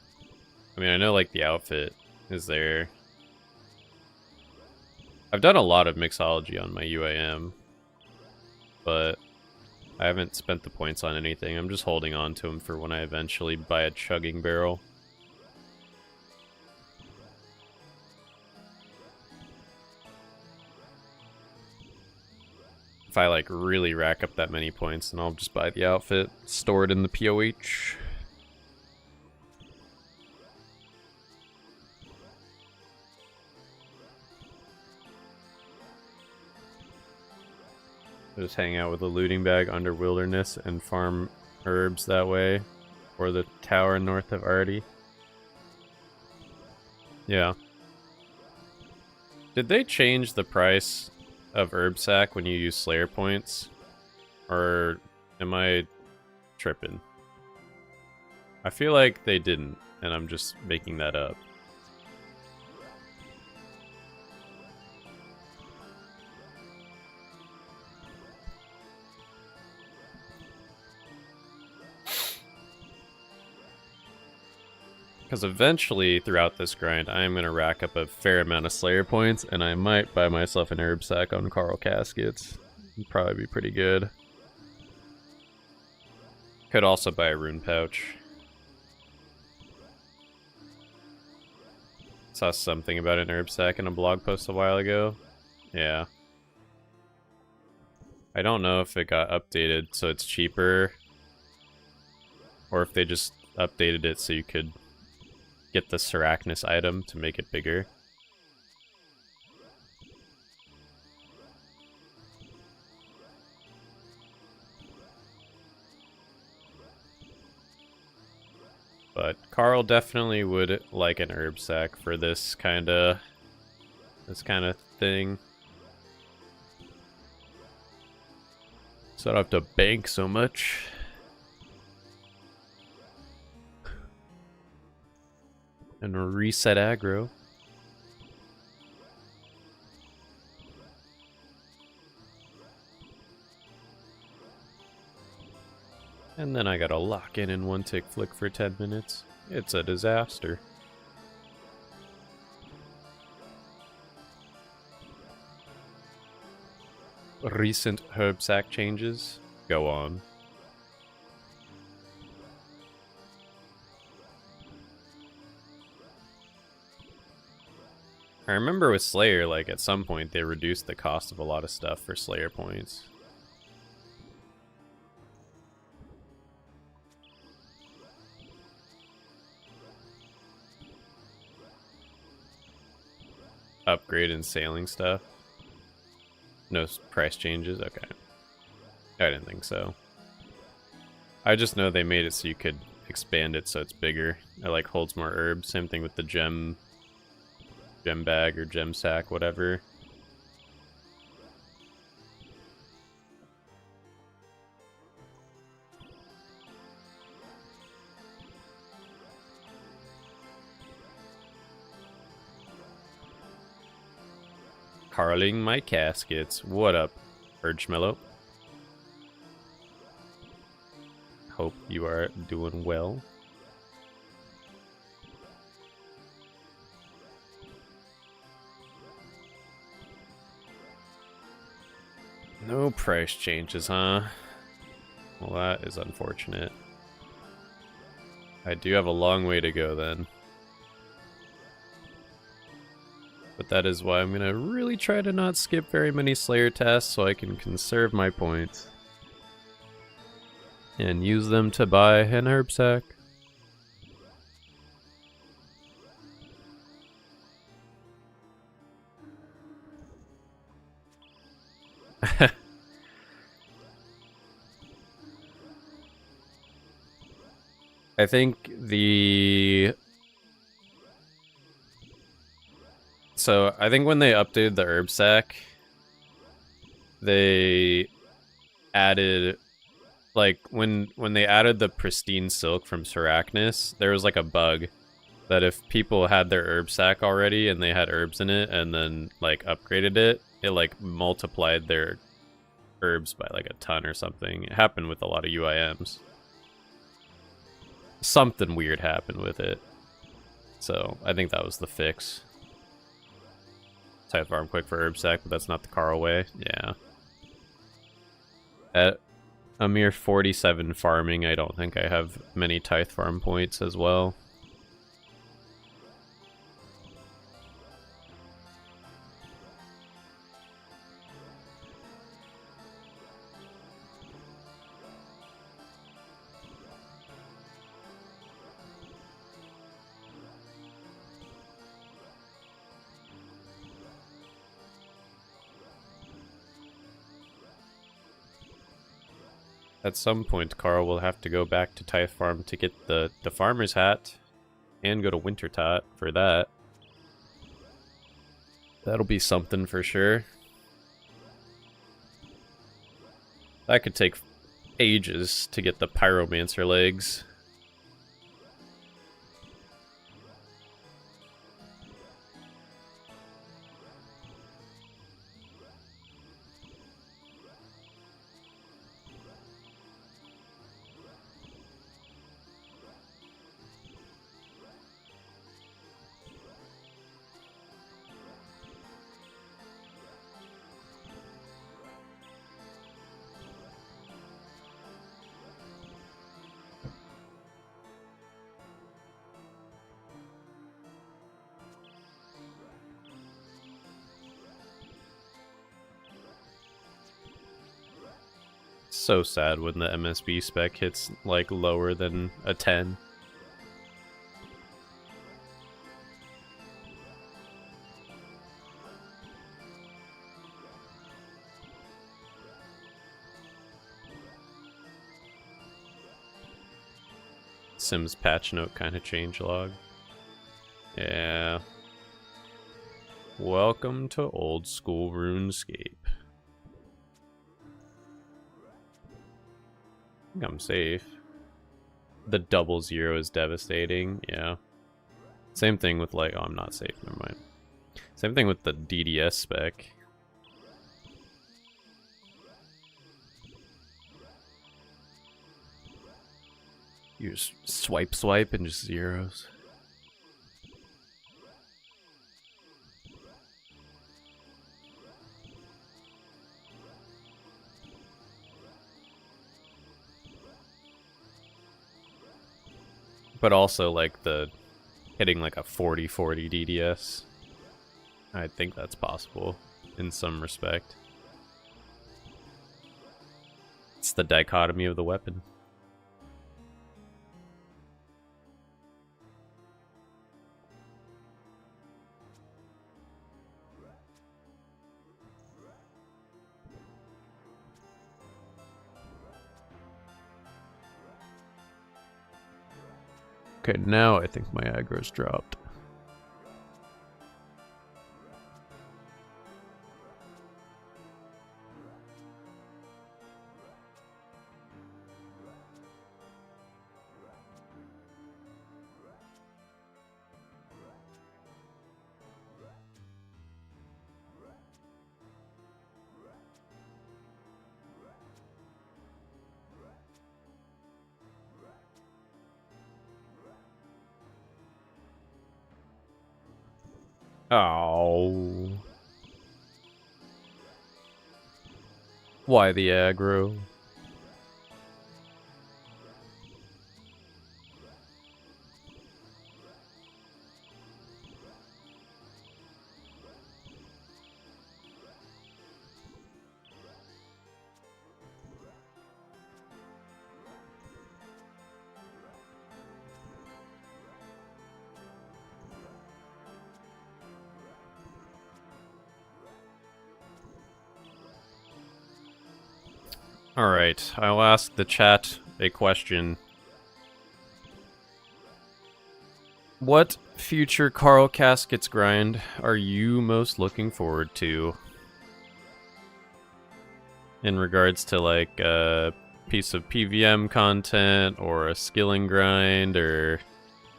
I mean, I know like the outfit is there. I've done a lot of mixology on my UAM, but I haven't spent the points on anything. I'm just holding on to them for when I eventually buy a chugging barrel. If I like really rack up that many points, then I'll just buy the outfit, store it in the POH. Just hang out with a looting bag under wilderness and farm herbs that way, or the tower north of Artie. Yeah. Did they change the price of herb sack when you use Slayer points? Or am I tripping? I feel like they didn't, and I'm just making that up. Because eventually, throughout this grind, I am going to rack up a fair amount of Slayer points, and I might buy myself an herb sack on Carl Caskets. It'd probably be pretty good. Could also buy a rune pouch. Saw something about an herb sack in a blog post a while ago. Yeah. I don't know if it got updated so it's cheaper, or if they just updated it so you could get the Seracnus item to make it bigger. But Carl definitely would like an herb sack for this kind of thing. So I don't have to bank so much. And reset aggro. And then I gotta lock in one tick flick for 10 minutes. It's a disaster. Recent herb sack changes? Go on. I remember with Slayer, like, at some point they reduced the cost of a lot of stuff for Slayer points. Upgrade and sailing stuff. No price changes? Okay. I didn't think so. I just know they made it so you could expand it so it's bigger. It like holds more herbs. Same thing with the gem bag or gem sack, whatever. Carling my caskets. What up, Urgemellow? Hope you are doing well. No price changes, huh? Well, that is unfortunate. I do have a long way to go then. But that is why I'm gonna really try to not skip very many Slayer tasks so I can conserve my points. And use them to buy an herb sack. I think So I think when they updated the herb sack, they added, like, when they added the pristine silk from Seracnus, there was like a bug that if people had their herb sack already and they had herbs in it and then like upgraded it, it like multiplied their herbs by like a ton or something. It happened with a lot of UIMs. Something weird happened with it. So I think that was the fix. Tithe farm quick for herb sack, but that's not the Carl way. Yeah. At a mere 47 farming, I don't think I have many tithe farm points as well. At some point, Carl will have to go back to Tithe Farm to get the farmer's hat and go to Winter Tot for that. That'll be something for sure. That could take ages to get the Pyromancer legs. So sad when the MSB spec hits like lower than a 10. Sims patch note kind of changelog. Yeah. Welcome to old school RuneScape. I think I'm safe. The 00 is devastating, yeah. Same thing with like, oh, I'm not safe, never mind. Same thing with the DDS spec. You just swipe and just zeros. But also like the hitting like a 40-40 DDS. I think that's possible in some respect. It's the dichotomy of the weapon. Okay, now I think my aggro's dropped. Oh. Why the aggro? Alright, I'll ask the chat a question. What future Carl Caskets grind are you most looking forward to? In regards to like a piece of PVM content or a skilling grind or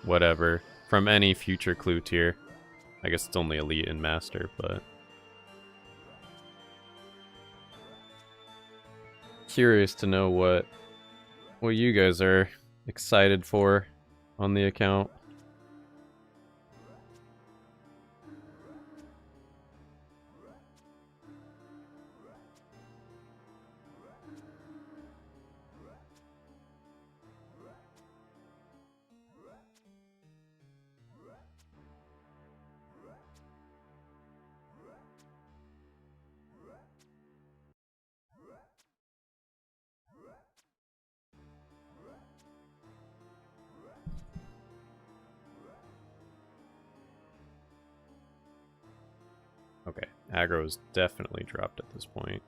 whatever from any future clue tier. I guess it's only Elite and Master, but... Curious to know what you guys are excited for on the account. Okay, aggro is definitely dropped at this point.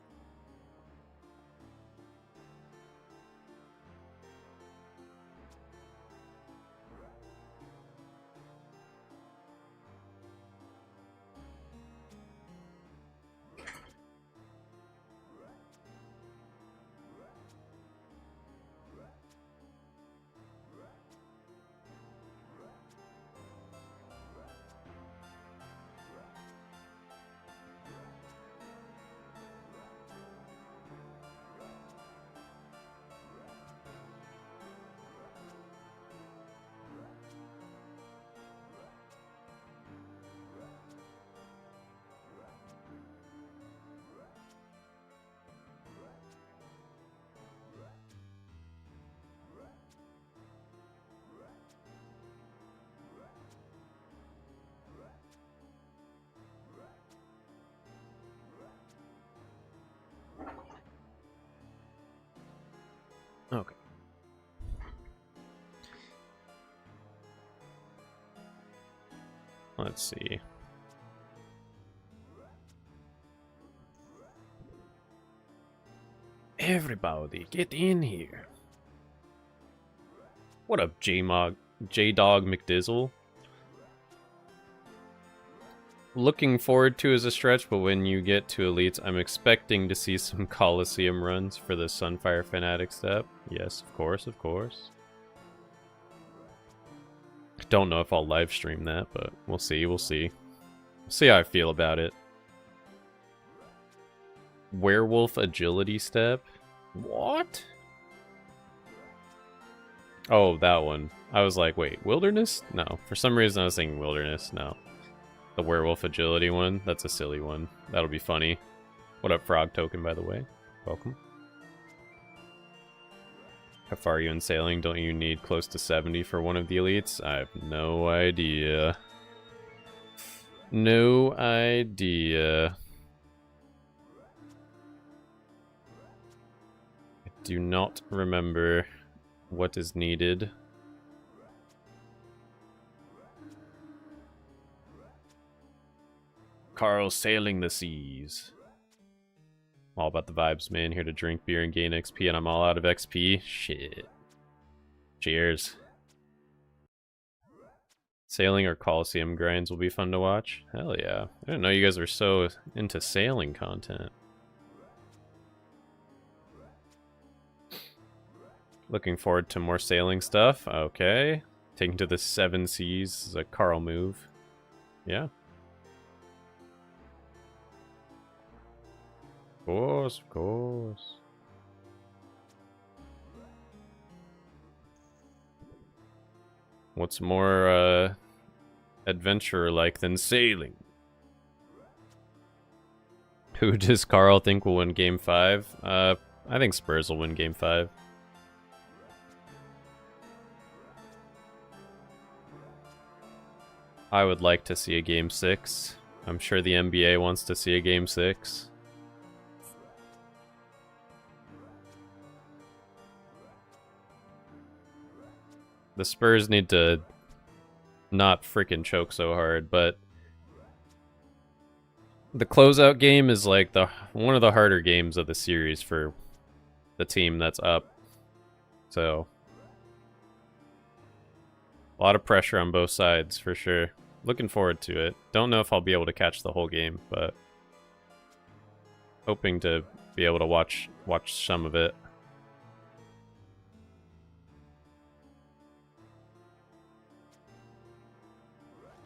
Okay. Let's see. Everybody, get in here. What up, J-Dog McDizzle? Looking forward to as a stretch, but when you get to Elites, I'm expecting to see some Coliseum runs for the Sunfire Fanatic step. Yes, of course, of course. Don't know if I'll live stream that, but we'll see, we'll see. We'll see how I feel about it. Werewolf Agility step? What? Oh, that one. I was like, wait, Wilderness? No. For some reason I was thinking Wilderness. No. The Werewolf Agility one? That's a silly one. That'll be funny. What up, Frog Token, by the way? Welcome. How far are you in sailing? Don't you need close to 70 for one of the elites? I have no idea. No idea. I do not remember what is needed. Carl sailing the seas. All about the vibes, man. Here to drink beer and gain XP, and I'm all out of XP. Shit. Cheers. Sailing or Coliseum grinds will be fun to watch. Hell yeah. I didn't know you guys were so into sailing content. Looking forward to more sailing stuff. Okay. Taking to the 7 seas is a Carl move. Yeah. Of course, of course. What's more adventure-like than sailing? Who does Carl think will win Game 5? I think Spurs will win Game 5. I would like to see a Game 6. I'm sure the NBA wants to see a Game 6. The Spurs need to not freaking choke so hard, but the closeout game is like one of the harder games of the series for the team that's up. So a lot of pressure on both sides for sure. Looking forward to it. Don't know if I'll be able to catch the whole game, but hoping to be able to watch some of it.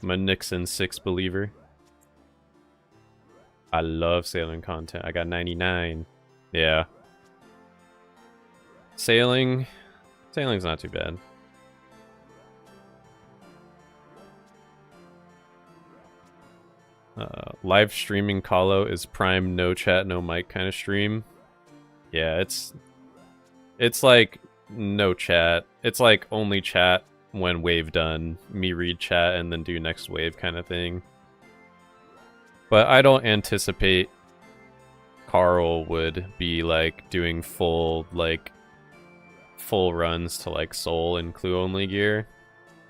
I'm a Nixon 6 believer. I love sailing content. I got 99. Yeah. Sailing's not too bad. Live streaming Calo is prime no chat, no mic kind of stream. Yeah, it's like no chat. It's like only chat when wave done. Me read chat and then do next wave kind of thing. But I don't anticipate Carl would be like doing full runs to like soul and clue only gear.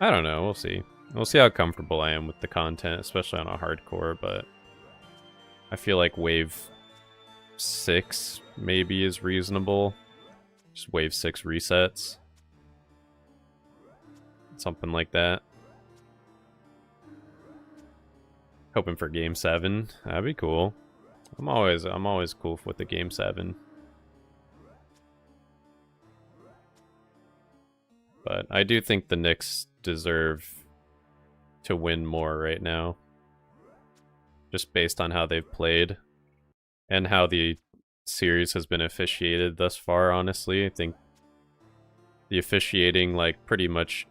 I don't know, we'll see. We'll see how comfortable I am with the content, especially on a hardcore, but I feel like wave 6 maybe is reasonable. Just wave 6 resets. Something like that. Hoping for game 7. That'd be cool. I'm always cool with the game 7. But I do think the Knicks deserve to win more right now. Just based on how they've played and how the series has been officiated thus far, honestly. I think the officiating, like, pretty much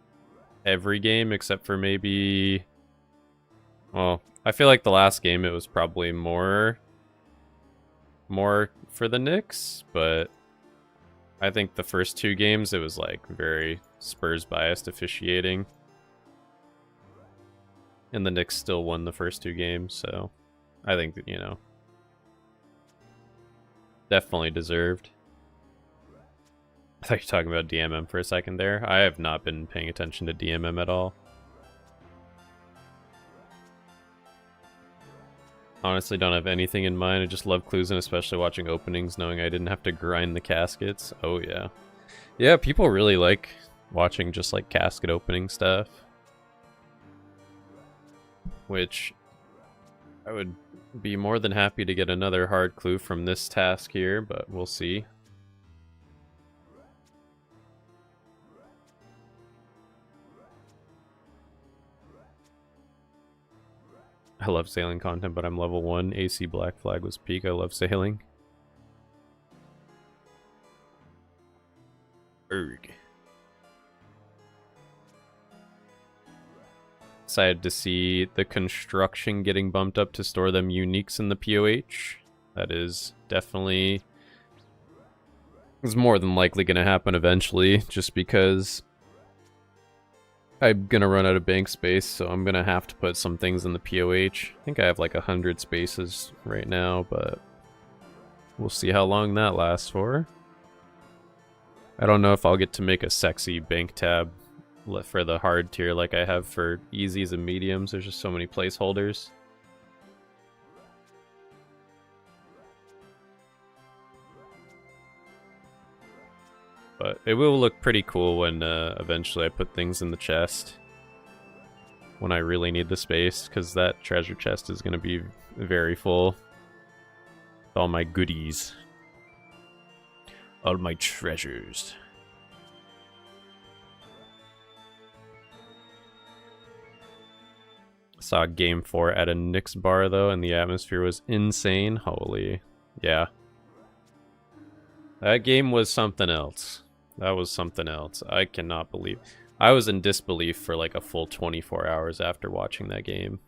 every game except for maybe... Well, I feel like the last game it was probably more for the Knicks, but I think the first 2 games it was like very Spurs biased officiating. And the Knicks still won the first 2 games, so I think that, you know, definitely deserved. I thought you were talking about DMM for a second there. I have not been paying attention to DMM at all. Honestly, don't have anything in mind. I just love clues and especially watching openings, knowing I didn't have to grind the caskets. Oh yeah. Yeah, people really like watching just like casket opening stuff. Which I would be more than happy to get another hard clue from this task here, but we'll see. I love sailing content, but I'm level 1. AC Black Flag was peak. I love sailing. Erg. Excited to see the construction getting bumped up to store them uniques in the POH. That is definitely... is more than likely going to happen eventually, just because I'm gonna run out of bank space, so I'm gonna have to put some things in the POH. I think I have like 100 spaces right now, but we'll see how long that lasts for. I don't know if I'll get to make a sexy bank tab for the hard tier like I have for easies and mediums. There's just so many placeholders. But it will look pretty cool when eventually I put things in the chest. When I really need the space, because that treasure chest is going to be very full. With all my goodies. All my treasures. Saw Game 4 at a Nick's bar, though, and the atmosphere was insane. Holy. Yeah. That game was something else. That was something else. I cannot believe... I was in disbelief for like a full 24 hours after watching that game.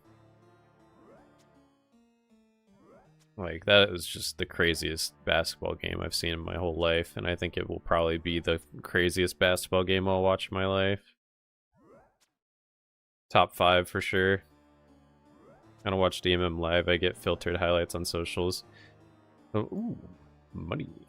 Like, that was just the craziest basketball game I've seen in my whole life, and I think it will probably be the craziest basketball game I'll watch in my life. Top 5 for sure. I don't watch DMM live, I get filtered highlights on socials. Oh, ooh, money.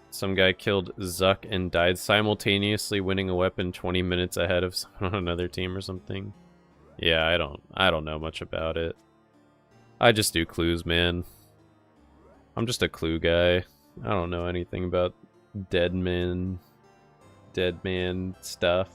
Some guy killed Zuck and died simultaneously, winning a weapon 20 minutes ahead of someone on another team or something. Yeah, I don't know much about it. I just do clues, man. I'm just a clue guy. I don't know anything about dead man stuff.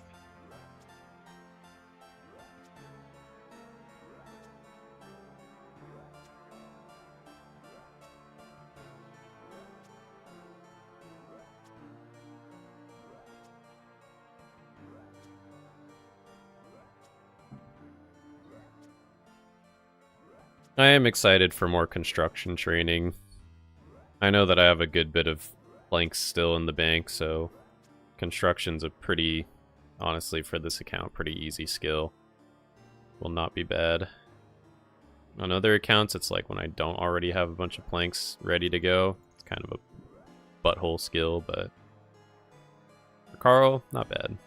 I am excited for more construction training. I know that I have a good bit of planks still in the bank, so construction's a pretty, honestly for this account, pretty easy skill. Will not be bad. On other accounts, it's like when I don't already have a bunch of planks ready to go. It's kind of a butthole skill, but for Carl, not bad.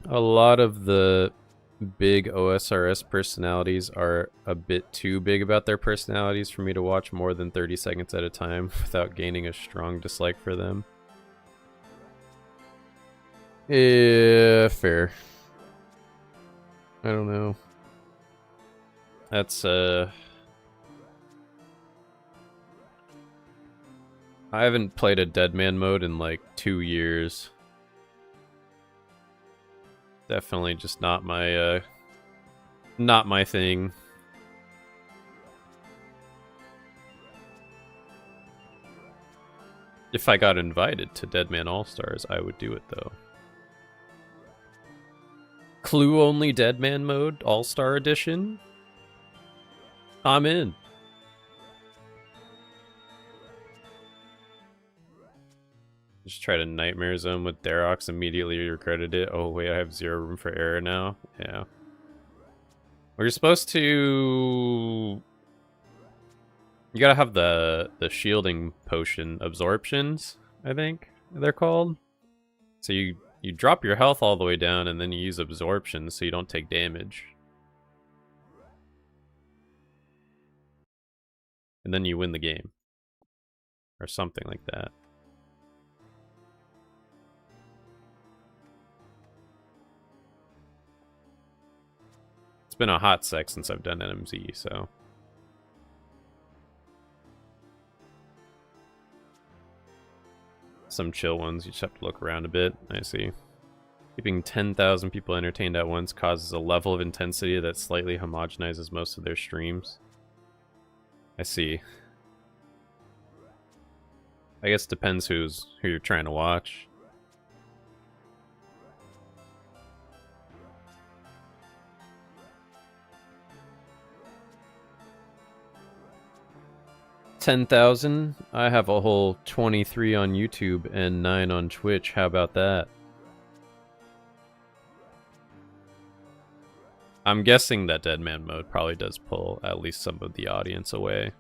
A lot of the big OSRS personalities are a bit too big about their personalities for me to watch more than 30 seconds at a time without gaining a strong dislike for them. Yeah, fair. I don't know. That's, I haven't played a Deadman mode in like 2 years. Definitely just not my thing. If I got invited to Deadman All-Stars, I would do it though. Clue only Deadman mode, All-Star edition? I'm in. Just tried a Nightmare Zone with Darox, immediately regretted it. Oh wait, I have 0 room for error now. Yeah. We're supposed to... You gotta have the shielding potion absorptions, I think they're called. So you drop your health all the way down and then you use absorption so you don't take damage. And then you win the game. Or something like that. It's been a hot sec since I've done NMZ, so... Some chill ones, you just have to look around a bit. I see. Keeping 10,000 people entertained at once causes a level of intensity that slightly homogenizes most of their streams. I see. I guess it depends who you're trying to watch. $10,000. I have a whole 23 on YouTube and 9 on Twitch. How about that? I'm guessing that dead man mode probably does pull at least some of the audience away.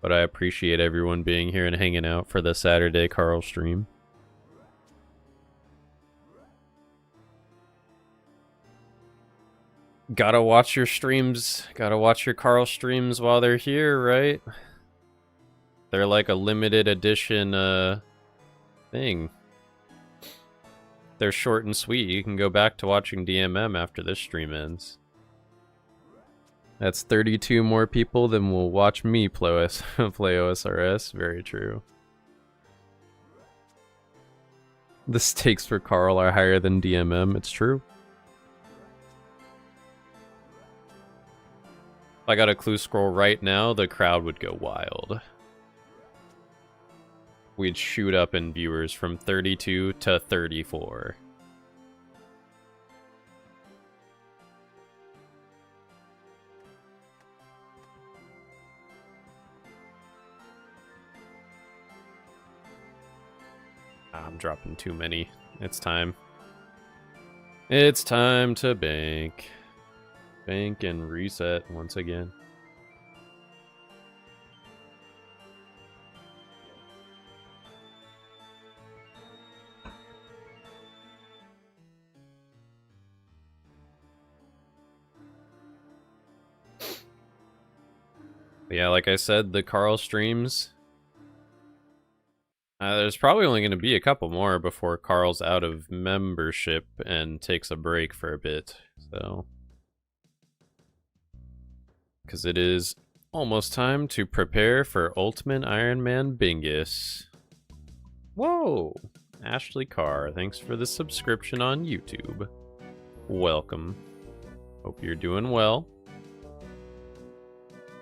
But I appreciate everyone being here and hanging out for the Saturday Carl stream. Gotta watch your streams. Gotta watch your Carl streams while they're here, right? They're like a limited edition thing. They're short and sweet. You can go back to watching DMM after this stream ends. That's 32 more people than will watch me play OSRS. Very true. The stakes for Carl are higher than DMM. It's true. If I got a clue scroll right now, the crowd would go wild. We'd shoot up in viewers from 32 to 34. I'm dropping too many. It's time. It's time to bank. Bank and reset once again. Yeah, like I said, the Carl streams. There's probably only going to be a couple more before Carl's out of membership and takes a break for a bit, so. Because it is almost time to prepare for Ultimate Ironman Bingus. Whoa! Ashley Carr, thanks for the subscription on YouTube. Welcome. Hope you're doing well.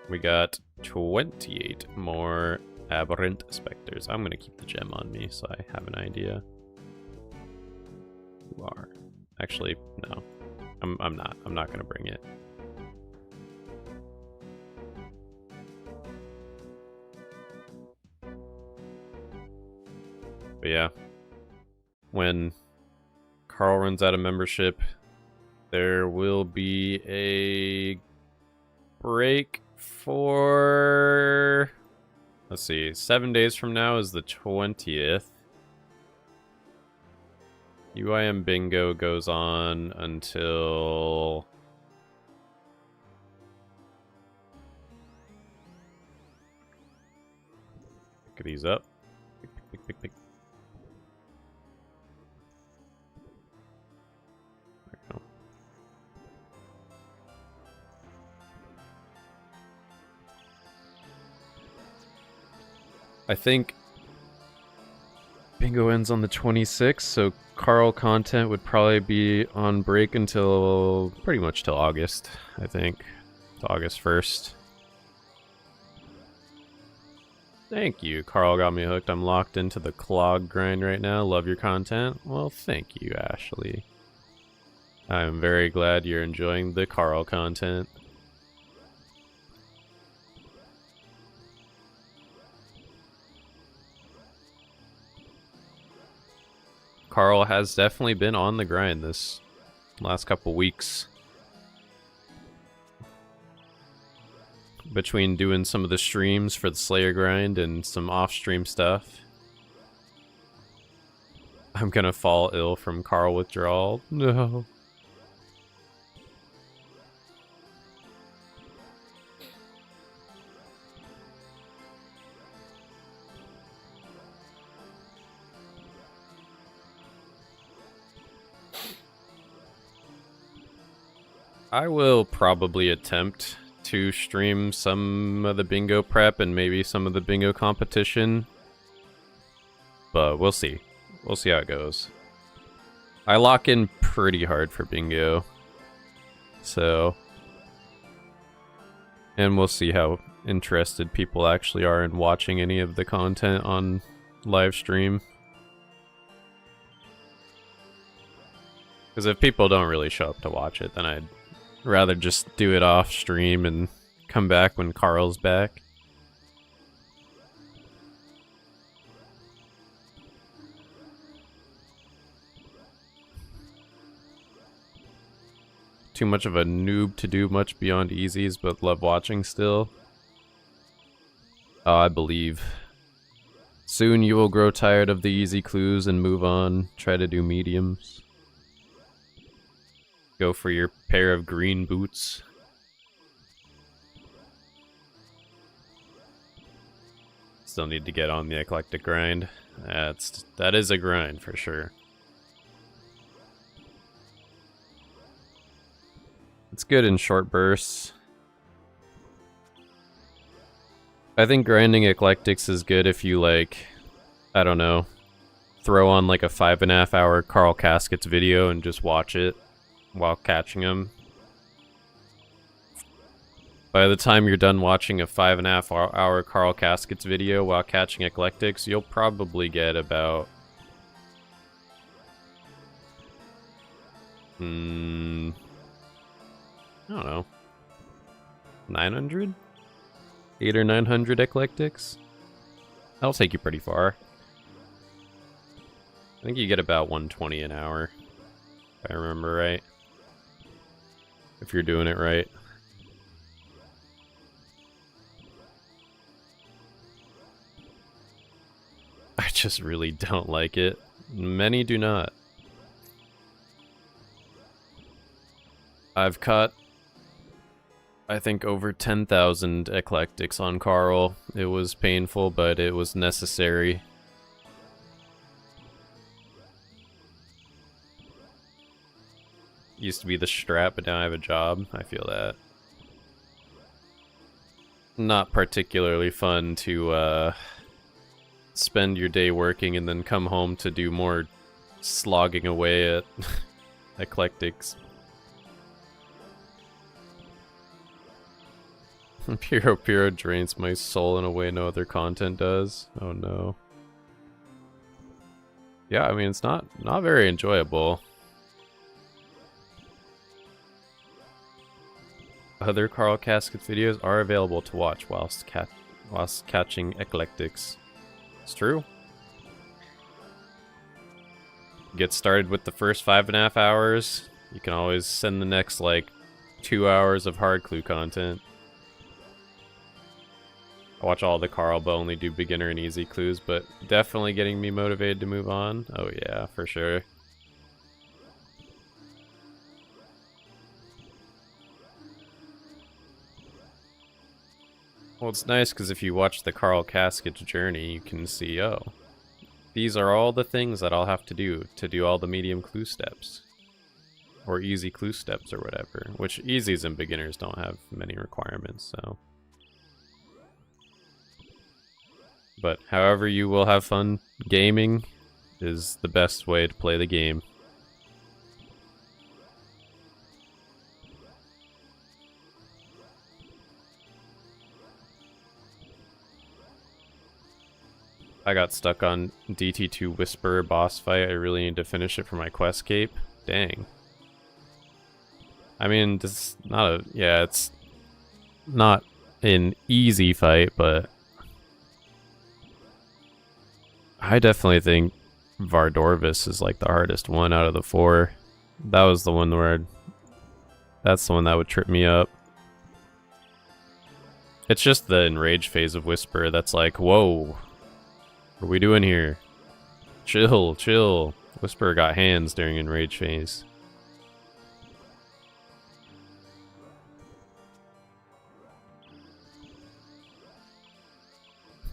We got 28 more Aberrant Spectres. I'm gonna keep the gem on me so I have an idea. Who are? Actually, no. I'm not. I'm not gonna bring it. But yeah. When Carl runs out of membership, there will be a break for... Let's see, 7 days from now is the 20th. UIM Bingo goes on until... Pick these up. Pick. There we go. I think Bingo ends on the 26th, so Carl content would probably be on break until pretty much till August, I think. Till August 1st. Thank you. Carl got me hooked. I'm locked into the clog grind right now. Love your content. Well, thank you, Ashley. I'm very glad you're enjoying the Carl content. Carl has definitely been on the grind this last couple weeks. Between doing some of the streams for the Slayer grind and some off-stream stuff. I'm gonna fall ill from Carl withdrawal. No. I will probably attempt to stream some of the bingo prep and maybe some of the bingo competition. But we'll see. We'll see how it goes. I lock in pretty hard for bingo. So... And we'll see how interested people actually are in watching any of the content on live stream. Because if people don't really show up to watch it, then I'd rather just do it off stream and come back when Carl's back. too much of a noob to do much beyond easies, but love watching still. Oh, I believe. Soon you will grow tired of the easy clues and move on. Try to do mediums. Go for your pair of green boots. Still need to get on the eclectic grind. That is a grind for sure. It's good in short bursts. I think grinding eclectics is good if you, like, I don't know, throw on like a 5.5 hour Carl Caskets video and just watch it while catching them. By the time you're done watching a 5.5 hour Carl Caskets video while catching eclectics, you'll probably get about I don't know, 900? 800 or 900 eclectics? That'll take you pretty far. I think you get about 120 an hour, if I remember right. If you're doing it right. I just really don't like it. Many do not. I've caught, I think, over 10,000 eclectics on Carl. It was painful, but it was necessary. Used to be the strap, but now I have a job. I feel that. Not particularly fun to spend your day working and then come home to do more slogging away at eclectics. Piro drains my soul in a way no other content does. Oh no. Yeah, I mean, it's not very enjoyable. Other Carl Caskets videos are available to watch whilst catching eclectics. It's true. Get started with the first 5.5 hours. You can always send the next, like, 2 hours of hard clue content. I watch all the Carl, but only do beginner and easy clues, but definitely getting me motivated to move on. Oh yeah, for sure. Well, it's nice because if you watch the Carl Caskets journey, you can see, oh, these are all the things that I'll have to do all the medium clue steps. Or easy clue steps or whatever, which easies and beginners don't have many requirements, so. But however you will have fun gaming is the best way to play the game. I got stuck on DT2 Whisperer boss fight. I really need to finish it for my Questcape. Dang. I mean, this is not a... yeah, it's not an easy fight, but I definitely think Vardorvis is like the hardest one out of the four. That was the one where that's the one that would trip me up. It's just the enraged phase of Whisper that's like, whoa, what are we doing here? Chill, chill. Whisper got hands during enraged phase.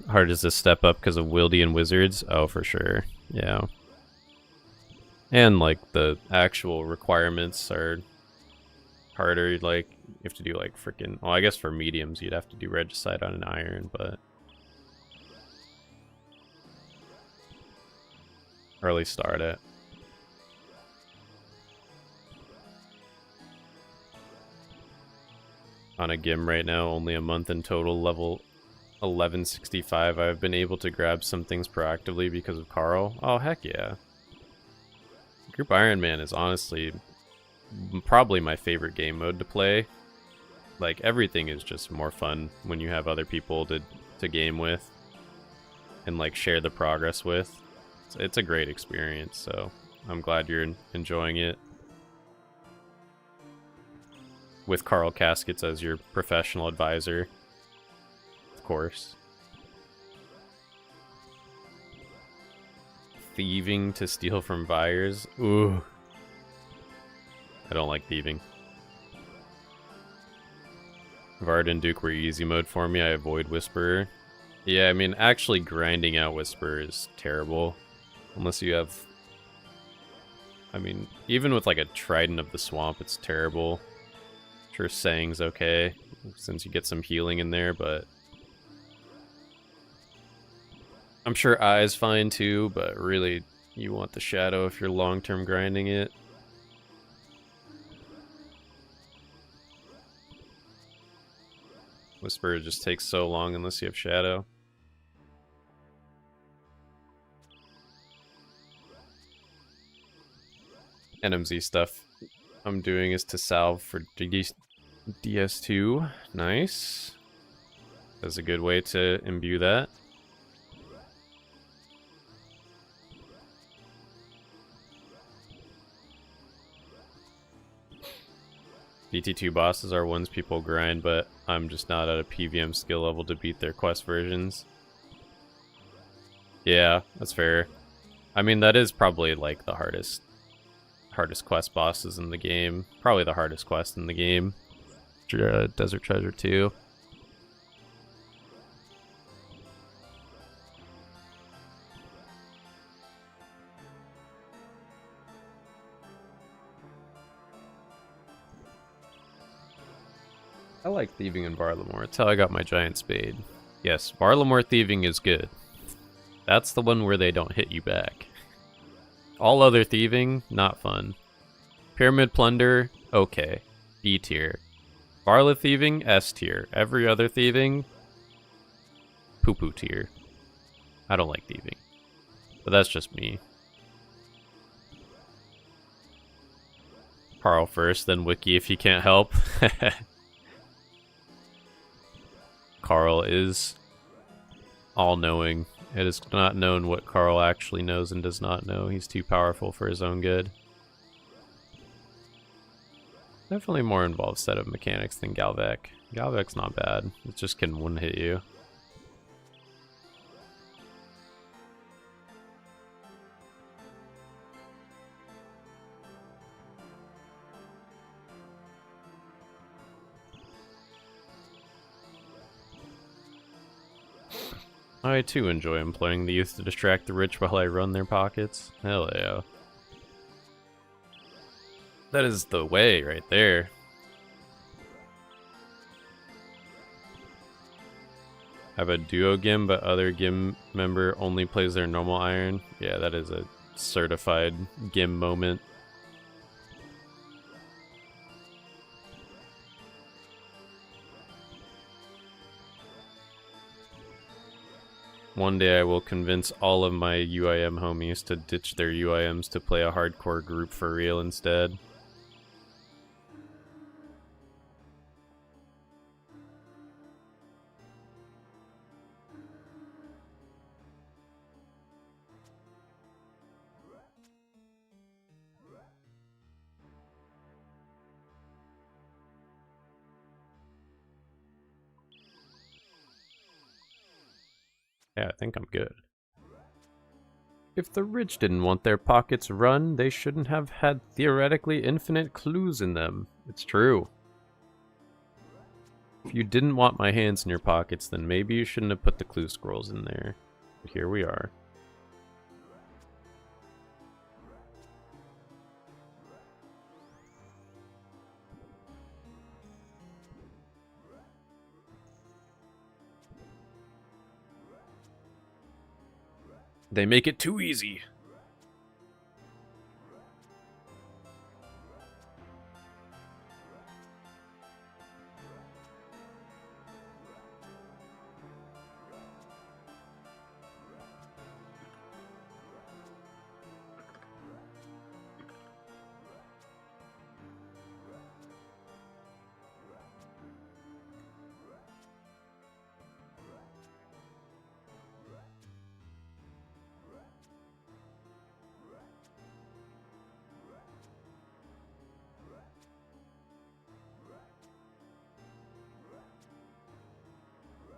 Hard as a step up because of Wildy and Wizards? Oh, for sure. Yeah. And, like, the actual requirements are harder. Like, you have to do, like, freaking... well, I guess for mediums, you'd have to do Regicide on an iron, but... early start it. On a Gim right now, only a month in total, level 1165. I've been able to grab some things proactively because of Carl. Oh, heck yeah. Group Ironman is honestly probably my favorite game mode to play. Like, everything is just more fun when you have other people to game with and, like, share the progress with. It's a great experience, so I'm glad you're enjoying it. with Carl Caskets as your professional advisor, of course. Thieving to steal from buyers. Ooh. I don't like thieving. Vard and Duke were easy mode for me. I avoid Whisperer. Yeah, I mean, actually grinding out Whisperer is terrible. Unless you have... I mean, even with like a Trident of the Swamp, it's terrible. Sure, Sang's okay, since you get some healing in there, but... I'm sure Eye's fine too, but really, you want the Shadow if you're long-term grinding it. Whisperer just takes so long unless you have Shadow. NMZ stuff I'm doing is to salve for DS2. Nice. That's a good way to imbue that. DT2 bosses are ones people grind, but I'm just not at a PVM skill level to beat their quest versions. Yeah, that's fair. I mean, that is probably like the hardest quest bosses in the game. Probably the hardest quest in the game. Desert Treasure 2. I like thieving in Varlamore. It's how I got my giant spade. Yes, Varlamore thieving is good. That's the one where they don't hit you back. All other thieving, not fun. Pyramid Plunder, okay. B tier. Varla thieving, S tier. Every other thieving, poo-poo tier. I don't like thieving. But that's just me. Carl first, then Wiki if you can't help. Carl is all-knowing. It is not known what Carl actually knows and does not know. He's too powerful for his own good. Definitely more involved set of mechanics than Galvek. Galvek's not bad. It just can one-hit you. I too enjoy employing the youth to distract the rich while I run their pockets. Hell yeah. That is the way right there. Have a duo Gim, but other Gim member only plays their normal iron. Yeah, that is a certified Gim moment. One day I will convince all of my UIM homies to ditch their UIMs to play a hardcore group for real instead. Yeah, I think I'm good. If the rich didn't want their pockets run, they shouldn't have had theoretically infinite clues in them. It's true. If you didn't want my hands in your pockets, then maybe you shouldn't have put the clue scrolls in there. But here we are. They make it too easy.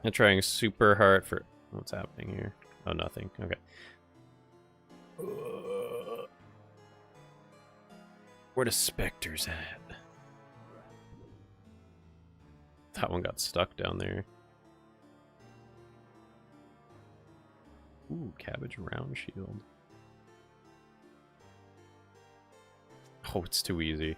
I'm trying super hard for... What's happening here? Oh, nothing. Okay. Where the specters at? That one got stuck down there. Ooh, cabbage round shield. Oh, it's too easy.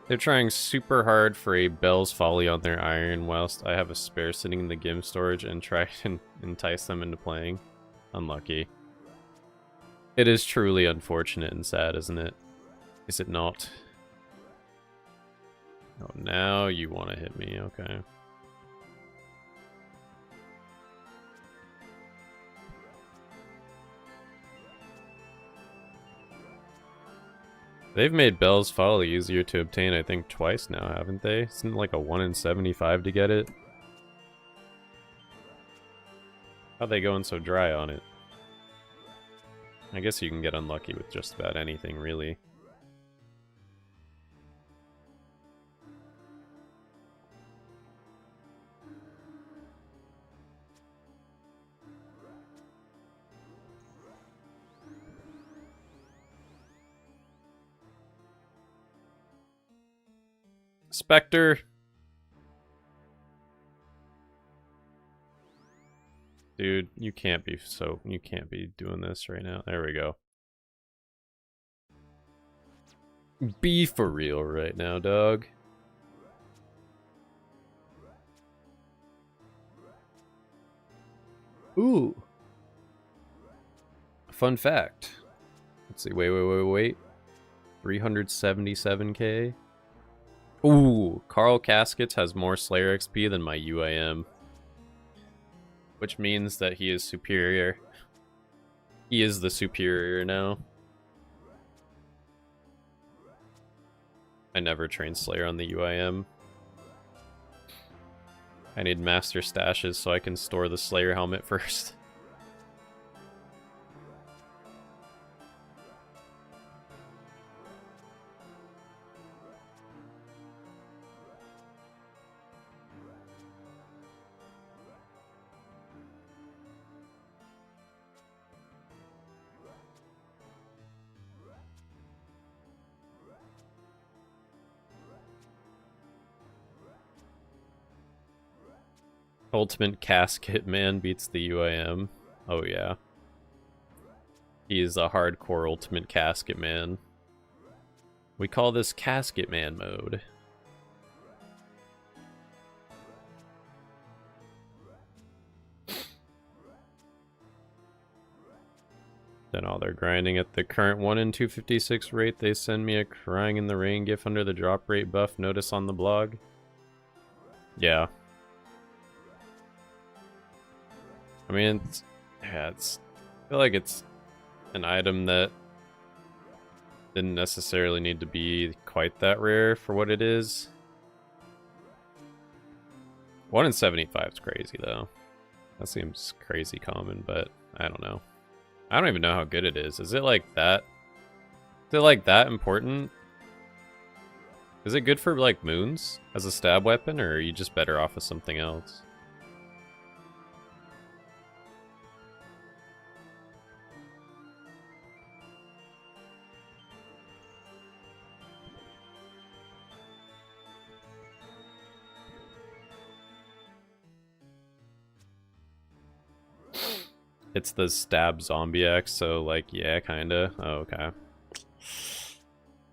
They're trying super hard for a Bell's Folly on their iron, whilst I have a spare sitting in the gym storage and try and entice them into playing. Unlucky. It is truly unfortunate and sad, isn't it? Is it not? Oh, now you want to hit me, okay. They've made Bell's Folly easier to obtain, I think, twice now, haven't they? Isn't it like a 1 in 75 to get it? How'd they going so dry on it? I guess you can get unlucky with just about anything, really. Spectre! Dude, you can't be doing this right now. There we go. Be for real right now, dog. Ooh. Fun fact. Let's see, wait. 377k. Ooh, Carl Caskets has more Slayer XP than my UIM. Which means that he is superior. He is the superior now. I never trained Slayer on the UIM. I need master stashes so I can store the Slayer helmet first. Ultimate Casket Man beats the UIM. Oh yeah. He is a hardcore Ultimate Casket Man. We call this Casket Man mode. Then all they're grinding at the current 1 in 256 rate. They send me a crying in the rain gif under the drop rate buff notice on the blog. Yeah. I mean, I feel like it's an item that didn't necessarily need to be quite that rare for what it is. 1 in 75 is crazy, though. That seems crazy common, but I don't know. I don't even know how good it is. Is it like that? Is it like that important? Is it good for like moons as a stab weapon, or are you just better off with something else? It's the stab zombie X, so like, yeah, kinda. Oh, okay.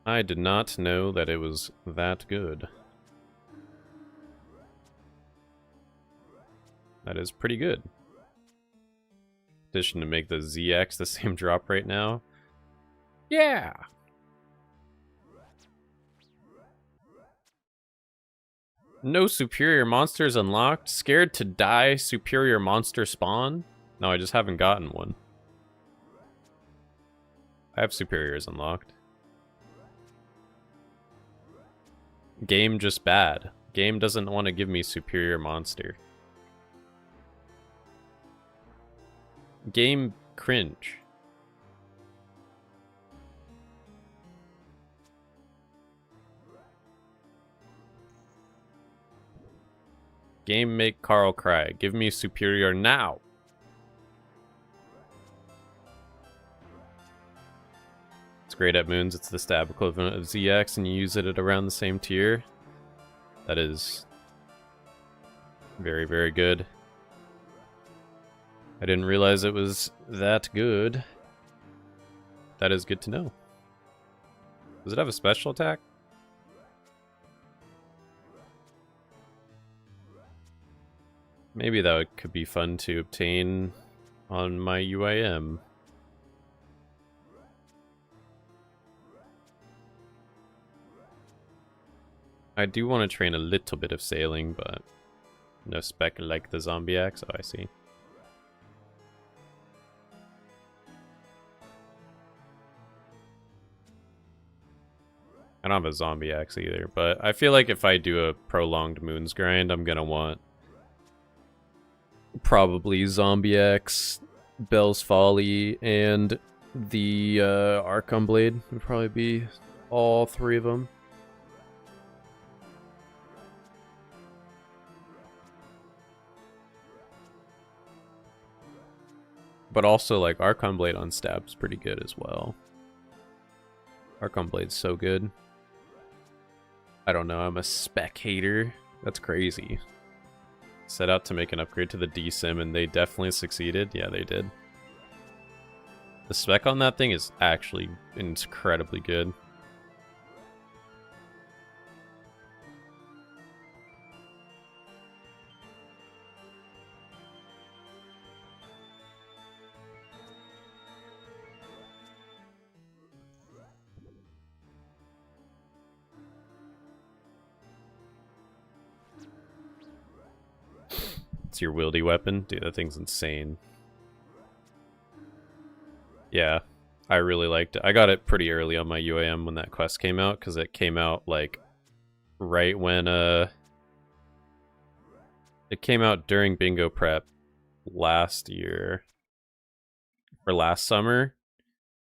I did not know that it was that good. That is pretty good. Addition to make the ZX the same drop rate now. Yeah! No superior monsters unlocked. Scared to die superior monster spawn? No, I just haven't gotten one. I have superiors unlocked. Game just bad. Game doesn't want to give me superior monster. Game cringe. Game make Carl cry. Give me superior now. It's great at moons. It's the stab equivalent of ZX, and you use it at around the same tier. That is very, very good. I didn't realize it was that good. That is good to know. Does it have a special attack? Maybe that could be fun to obtain on my UIM. I do want to train a little bit of sailing, but no spec like the zombie axe. Oh, I see. I don't have a zombie axe either, but I feel like if I do a prolonged moons grind, I'm gonna want probably zombie axe, Bell's Folly, and the Archon Blade would probably be all three of them. But also, like, Archon Blade on stab's pretty good as well. Archon Blade's so good. I don't know, I'm a spec hater. That's crazy. Set out to make an upgrade to the DSIM, and they definitely succeeded. Yeah, they did. The spec on that thing is actually incredibly good. It's your wieldy weapon? Dude, that thing's insane. Yeah, I really liked it. I got it pretty early on my UAM when that quest came out, because it came out, like, right when, it came out during bingo prep last year, or last summer,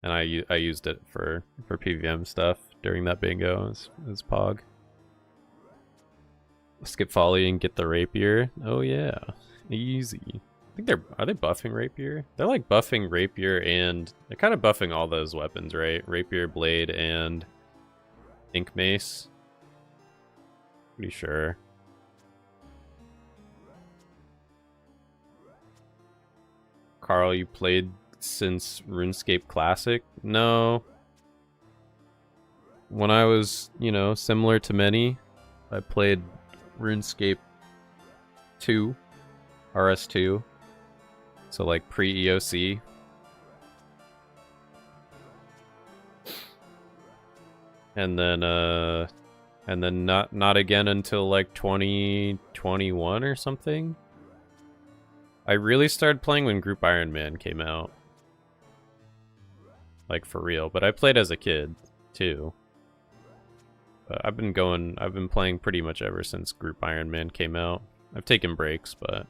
and I used it for PVM stuff during that bingo as Pog. Skip Folly and get the Rapier. Oh yeah, easy. I think are they buffing Rapier? They're like buffing Rapier, and they're kind of buffing all those weapons, right? Rapier, Blade, and Ink Mace. Pretty sure. Carl, you played since RuneScape Classic? No. When I was, you know, similar to many, I played RuneScape 2, RS2, so like pre-EOC. And then not again until like 2021 or something. I really started playing when Group Ironman came out. Like for real, but I played as a kid too. I've been playing pretty much ever since Group Ironman came out. I've taken breaks, but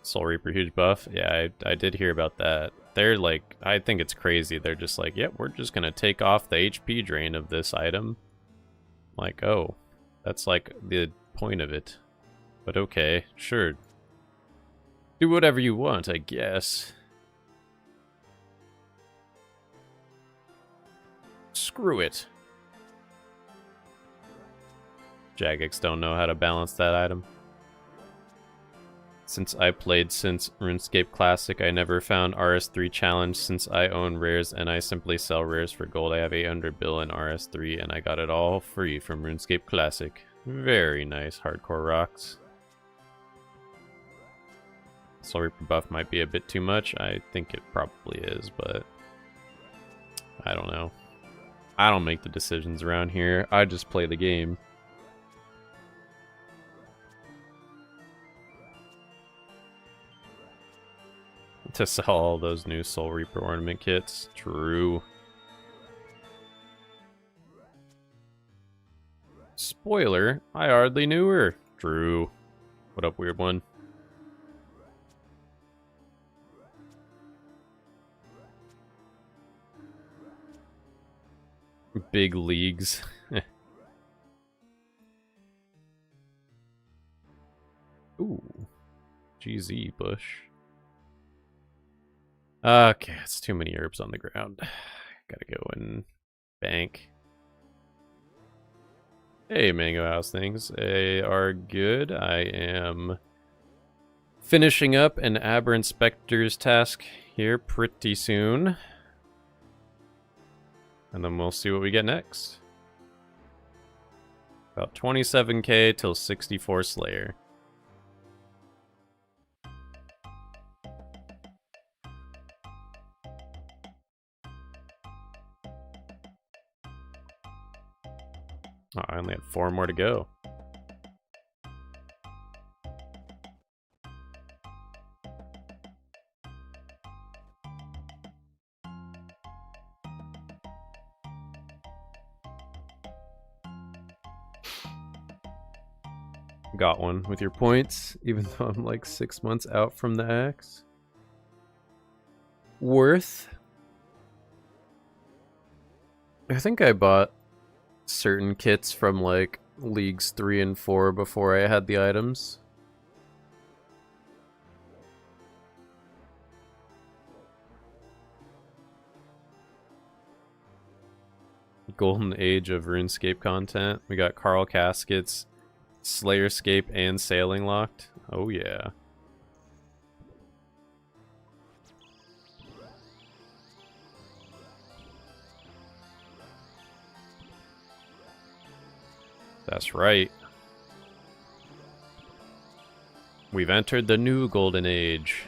Soul Reaper huge buff. Yeah, I did hear about that. They're like, I think it's crazy. They're just like, yep, we're just gonna take off the HP drain of this item. Like, oh, that's like the point of it. But okay, sure. Do whatever you want, I guess. Screw it. Jagex don't know how to balance that item. Since I played since RuneScape Classic, I never found RS3 challenge since I own rares and I simply sell rares for gold. I have 800 bill in RS3 and I got it all free from RuneScape Classic. Very nice, Hardcore Rocks. Soul Reaper buff might be a bit too much. I think it probably is, but I don't know. I don't make the decisions around here. I just play the game. To sell all those new Soul Reaper ornament kits. True. Spoiler, I hardly knew her. True. What up, weird one? Big leagues. GZ, bush. Okay, it's too many herbs on the ground. Gotta go and bank. Hey, Mango House, things are good. I am finishing up an Aber Inspector's task here pretty soon. And then we'll see what we get next. About 27k till 64 Slayer. Oh, I only had 4 more to go. Got one with your points, even though I'm like 6 months out from the axe. Worth. I think I bought certain kits from like Leagues 3 and 4 before I had the items. Golden age of RuneScape content. We got Carl Caskets, Slayerscape, and Sailing locked. Oh yeah. That's right. We've entered the new golden age.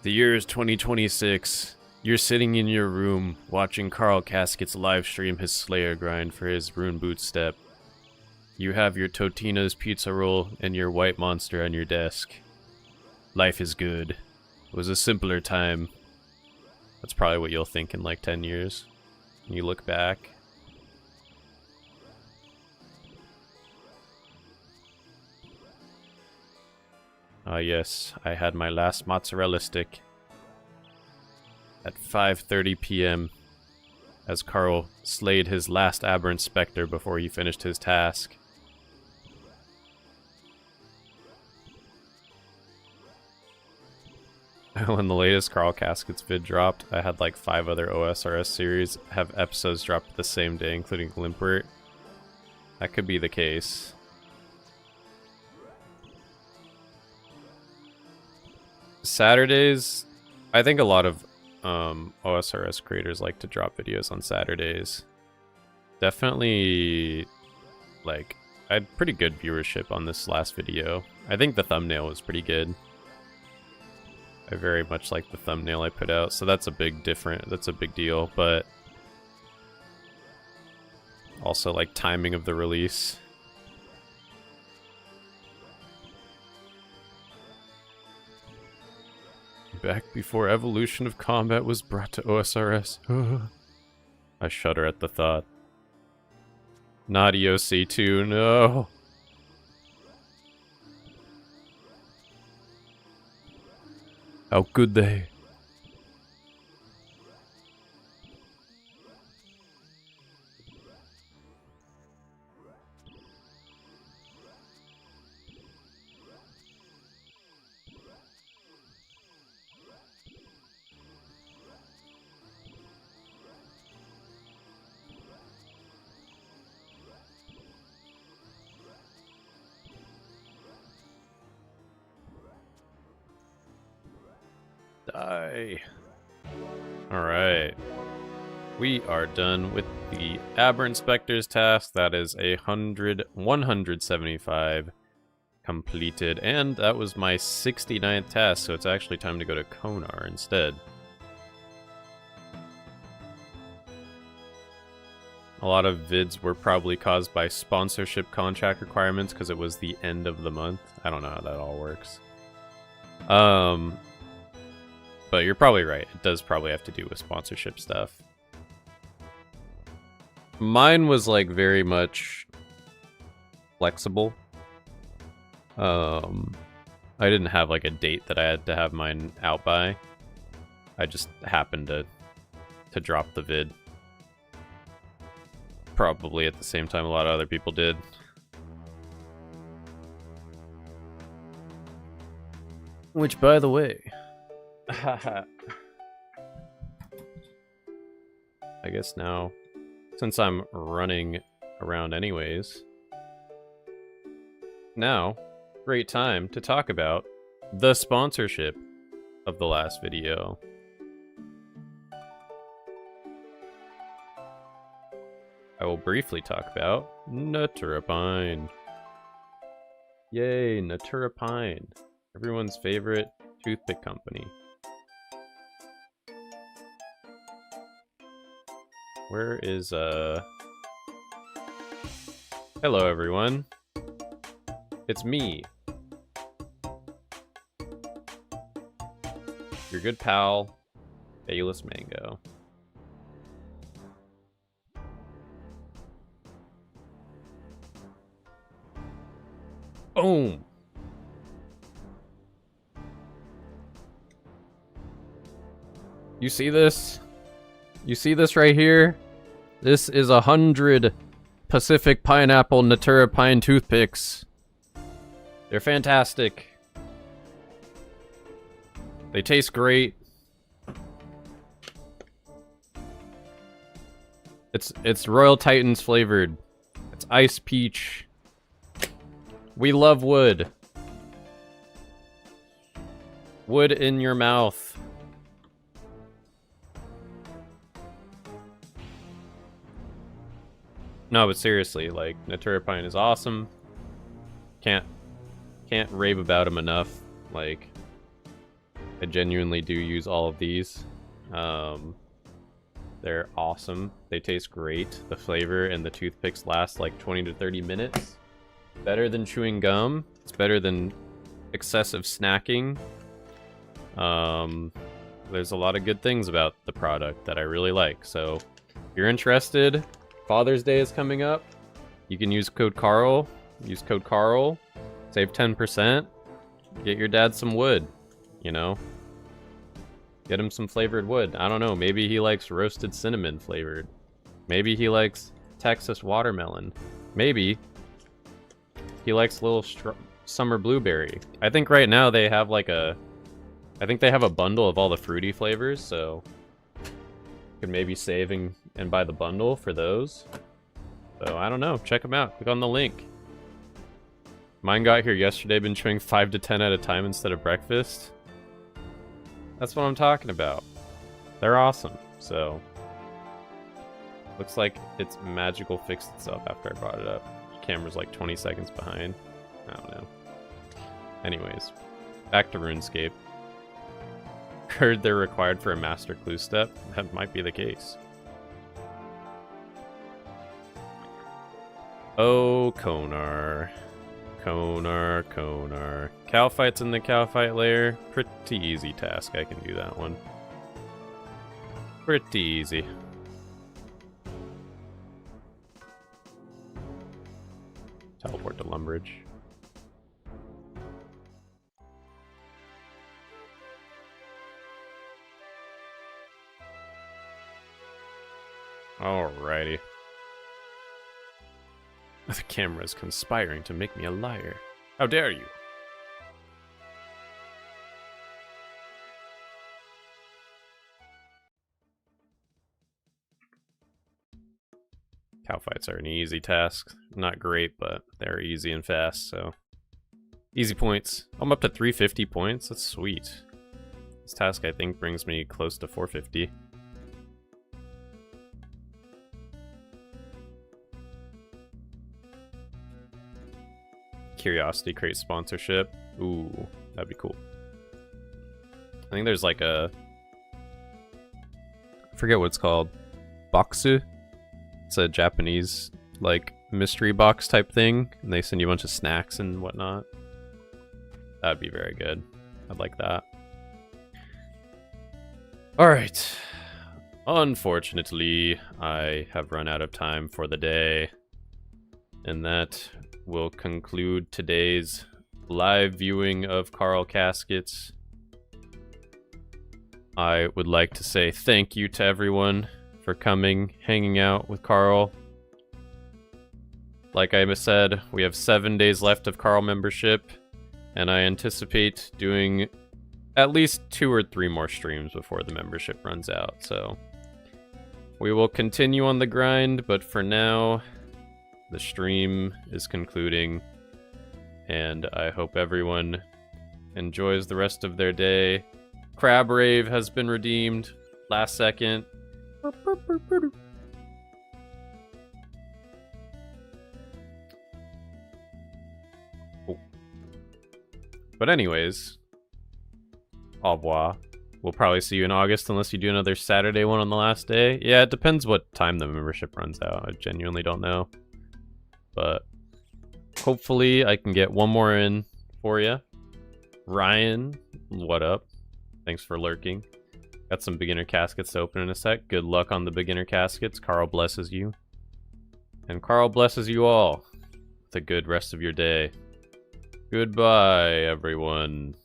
The year is 2026. You're sitting in your room, watching Carl Caskets live stream his Slayer grind for his Rune Boot Step. You have your Totino's pizza roll and your white monster on your desk. Life is good. It was a simpler time. That's probably what you'll think in like 10 years. When you look back. Ah yes, I had my last mozzarella stick at 5:30 p.m. as Carl slayed his last Aberrant Spectre before he finished his task. When the latest Carl Caskets vid dropped, I had like 5 other OSRS series have episodes dropped the same day, including Limpwort. That could be the case. Saturdays, I think a lot of OSRS creators like to drop videos on Saturdays. Definitely, like, I had pretty good viewership on this last video. I think the thumbnail was pretty good. I very much like the thumbnail I put out, so that's a big deal, but also like timing of the release. Back before evolution of combat was brought to OSRS. I shudder at the thought. Not EOC2, no! How could they? Die. Alright. We are done with the Aber Inspector's task. That is 175 completed. And that was my 69th task, so it's actually time to go to Konar instead. A lot of vids were probably caused by sponsorship contract requirements because it was the end of the month. I don't know how that all works. But you're probably right. It does probably have to do with sponsorship stuff. Mine was like very much flexible. I didn't have like a date that I had to have mine out by. I just happened to drop the vid. Probably at the same time a lot of other people did. Which, by the way, I guess now, since I'm running around anyways, now, great time to talk about the sponsorship of the last video. I will briefly talk about Naturapine. Yay, Naturapine. Everyone's favorite toothpick company. Where is, Hello everyone. It's me. Your good pal, Bayless Mango. Boom! You see this? You see this right here? This is 100 Pacific Pineapple Naturapine toothpicks. They're fantastic. They taste great. It's Royal Titans flavored. It's ice peach. We love wood. Wood in your mouth. No, but seriously, like, Naturapine is awesome. Can't rave about them enough. Like, I genuinely do use all of these. They're awesome. They taste great. The flavor and the toothpicks last like 20 to 30 minutes. Better than chewing gum. It's better than excessive snacking. There's a lot of good things about the product that I really like. So if you're interested, Father's Day is coming up. You can use code Carl. Use code Carl. Save 10%. Get your dad some wood, you know? Get him some flavored wood. I don't know, maybe he likes roasted cinnamon flavored. Maybe he likes Texas watermelon. Maybe he likes little summer blueberry. I think right now they have like I think they have a bundle of all the fruity flavors, so you could maybe save and buy the bundle for those. So I don't know, check them out. Click on the link. Mine got here yesterday, been chewing 5 to 10 at a time instead of breakfast. That's what I'm talking about. They're awesome, so. Looks like it's magical fixed itself after I brought it up. The camera's like 20 seconds behind. I don't know. Anyways, back to RuneScape. Heard they're required for a master clue step. That might be the case. Oh, Konar. Konar. Cow fights in the cow fight lair. Pretty easy task. I can do that one. Pretty easy. Teleport to Lumbridge. Alrighty. The camera is conspiring to make me a liar. How dare you? Cow fights are an easy task. Not great, but they're easy and fast, so. Easy points. I'm up to 350 points. That's sweet. This task, I think, brings me close to 450. Curiosity Crate sponsorship. Ooh, that'd be cool. I think there's like I forget what it's called. Boxu? It's a Japanese, like, mystery box type thing, and they send you a bunch of snacks and whatnot. That'd be very good. I'd like that. Alright. Unfortunately, I have run out of time for the day. And that will conclude today's live viewing of Carl Caskets. I would like to say thank you to everyone for coming, hanging out with Carl. Like I said, we have 7 days left of Carl membership, and I anticipate doing at least 2 or 3 more streams before the membership runs out, so we will continue on the grind, but for now, the stream is concluding, and I hope everyone enjoys the rest of their day. Crab Rave has been redeemed last second. Oh. But anyways, au revoir. We'll probably see you in August unless you do another Saturday one on the last day. Yeah, it depends what time the membership runs out. I genuinely don't know. But hopefully I can get one more in for you. Ryan, what up? Thanks for lurking. Got some beginner caskets to open in a sec. Good luck on the beginner caskets. Carl blesses you. And Carl blesses you all with a good rest of your day. Goodbye, everyone.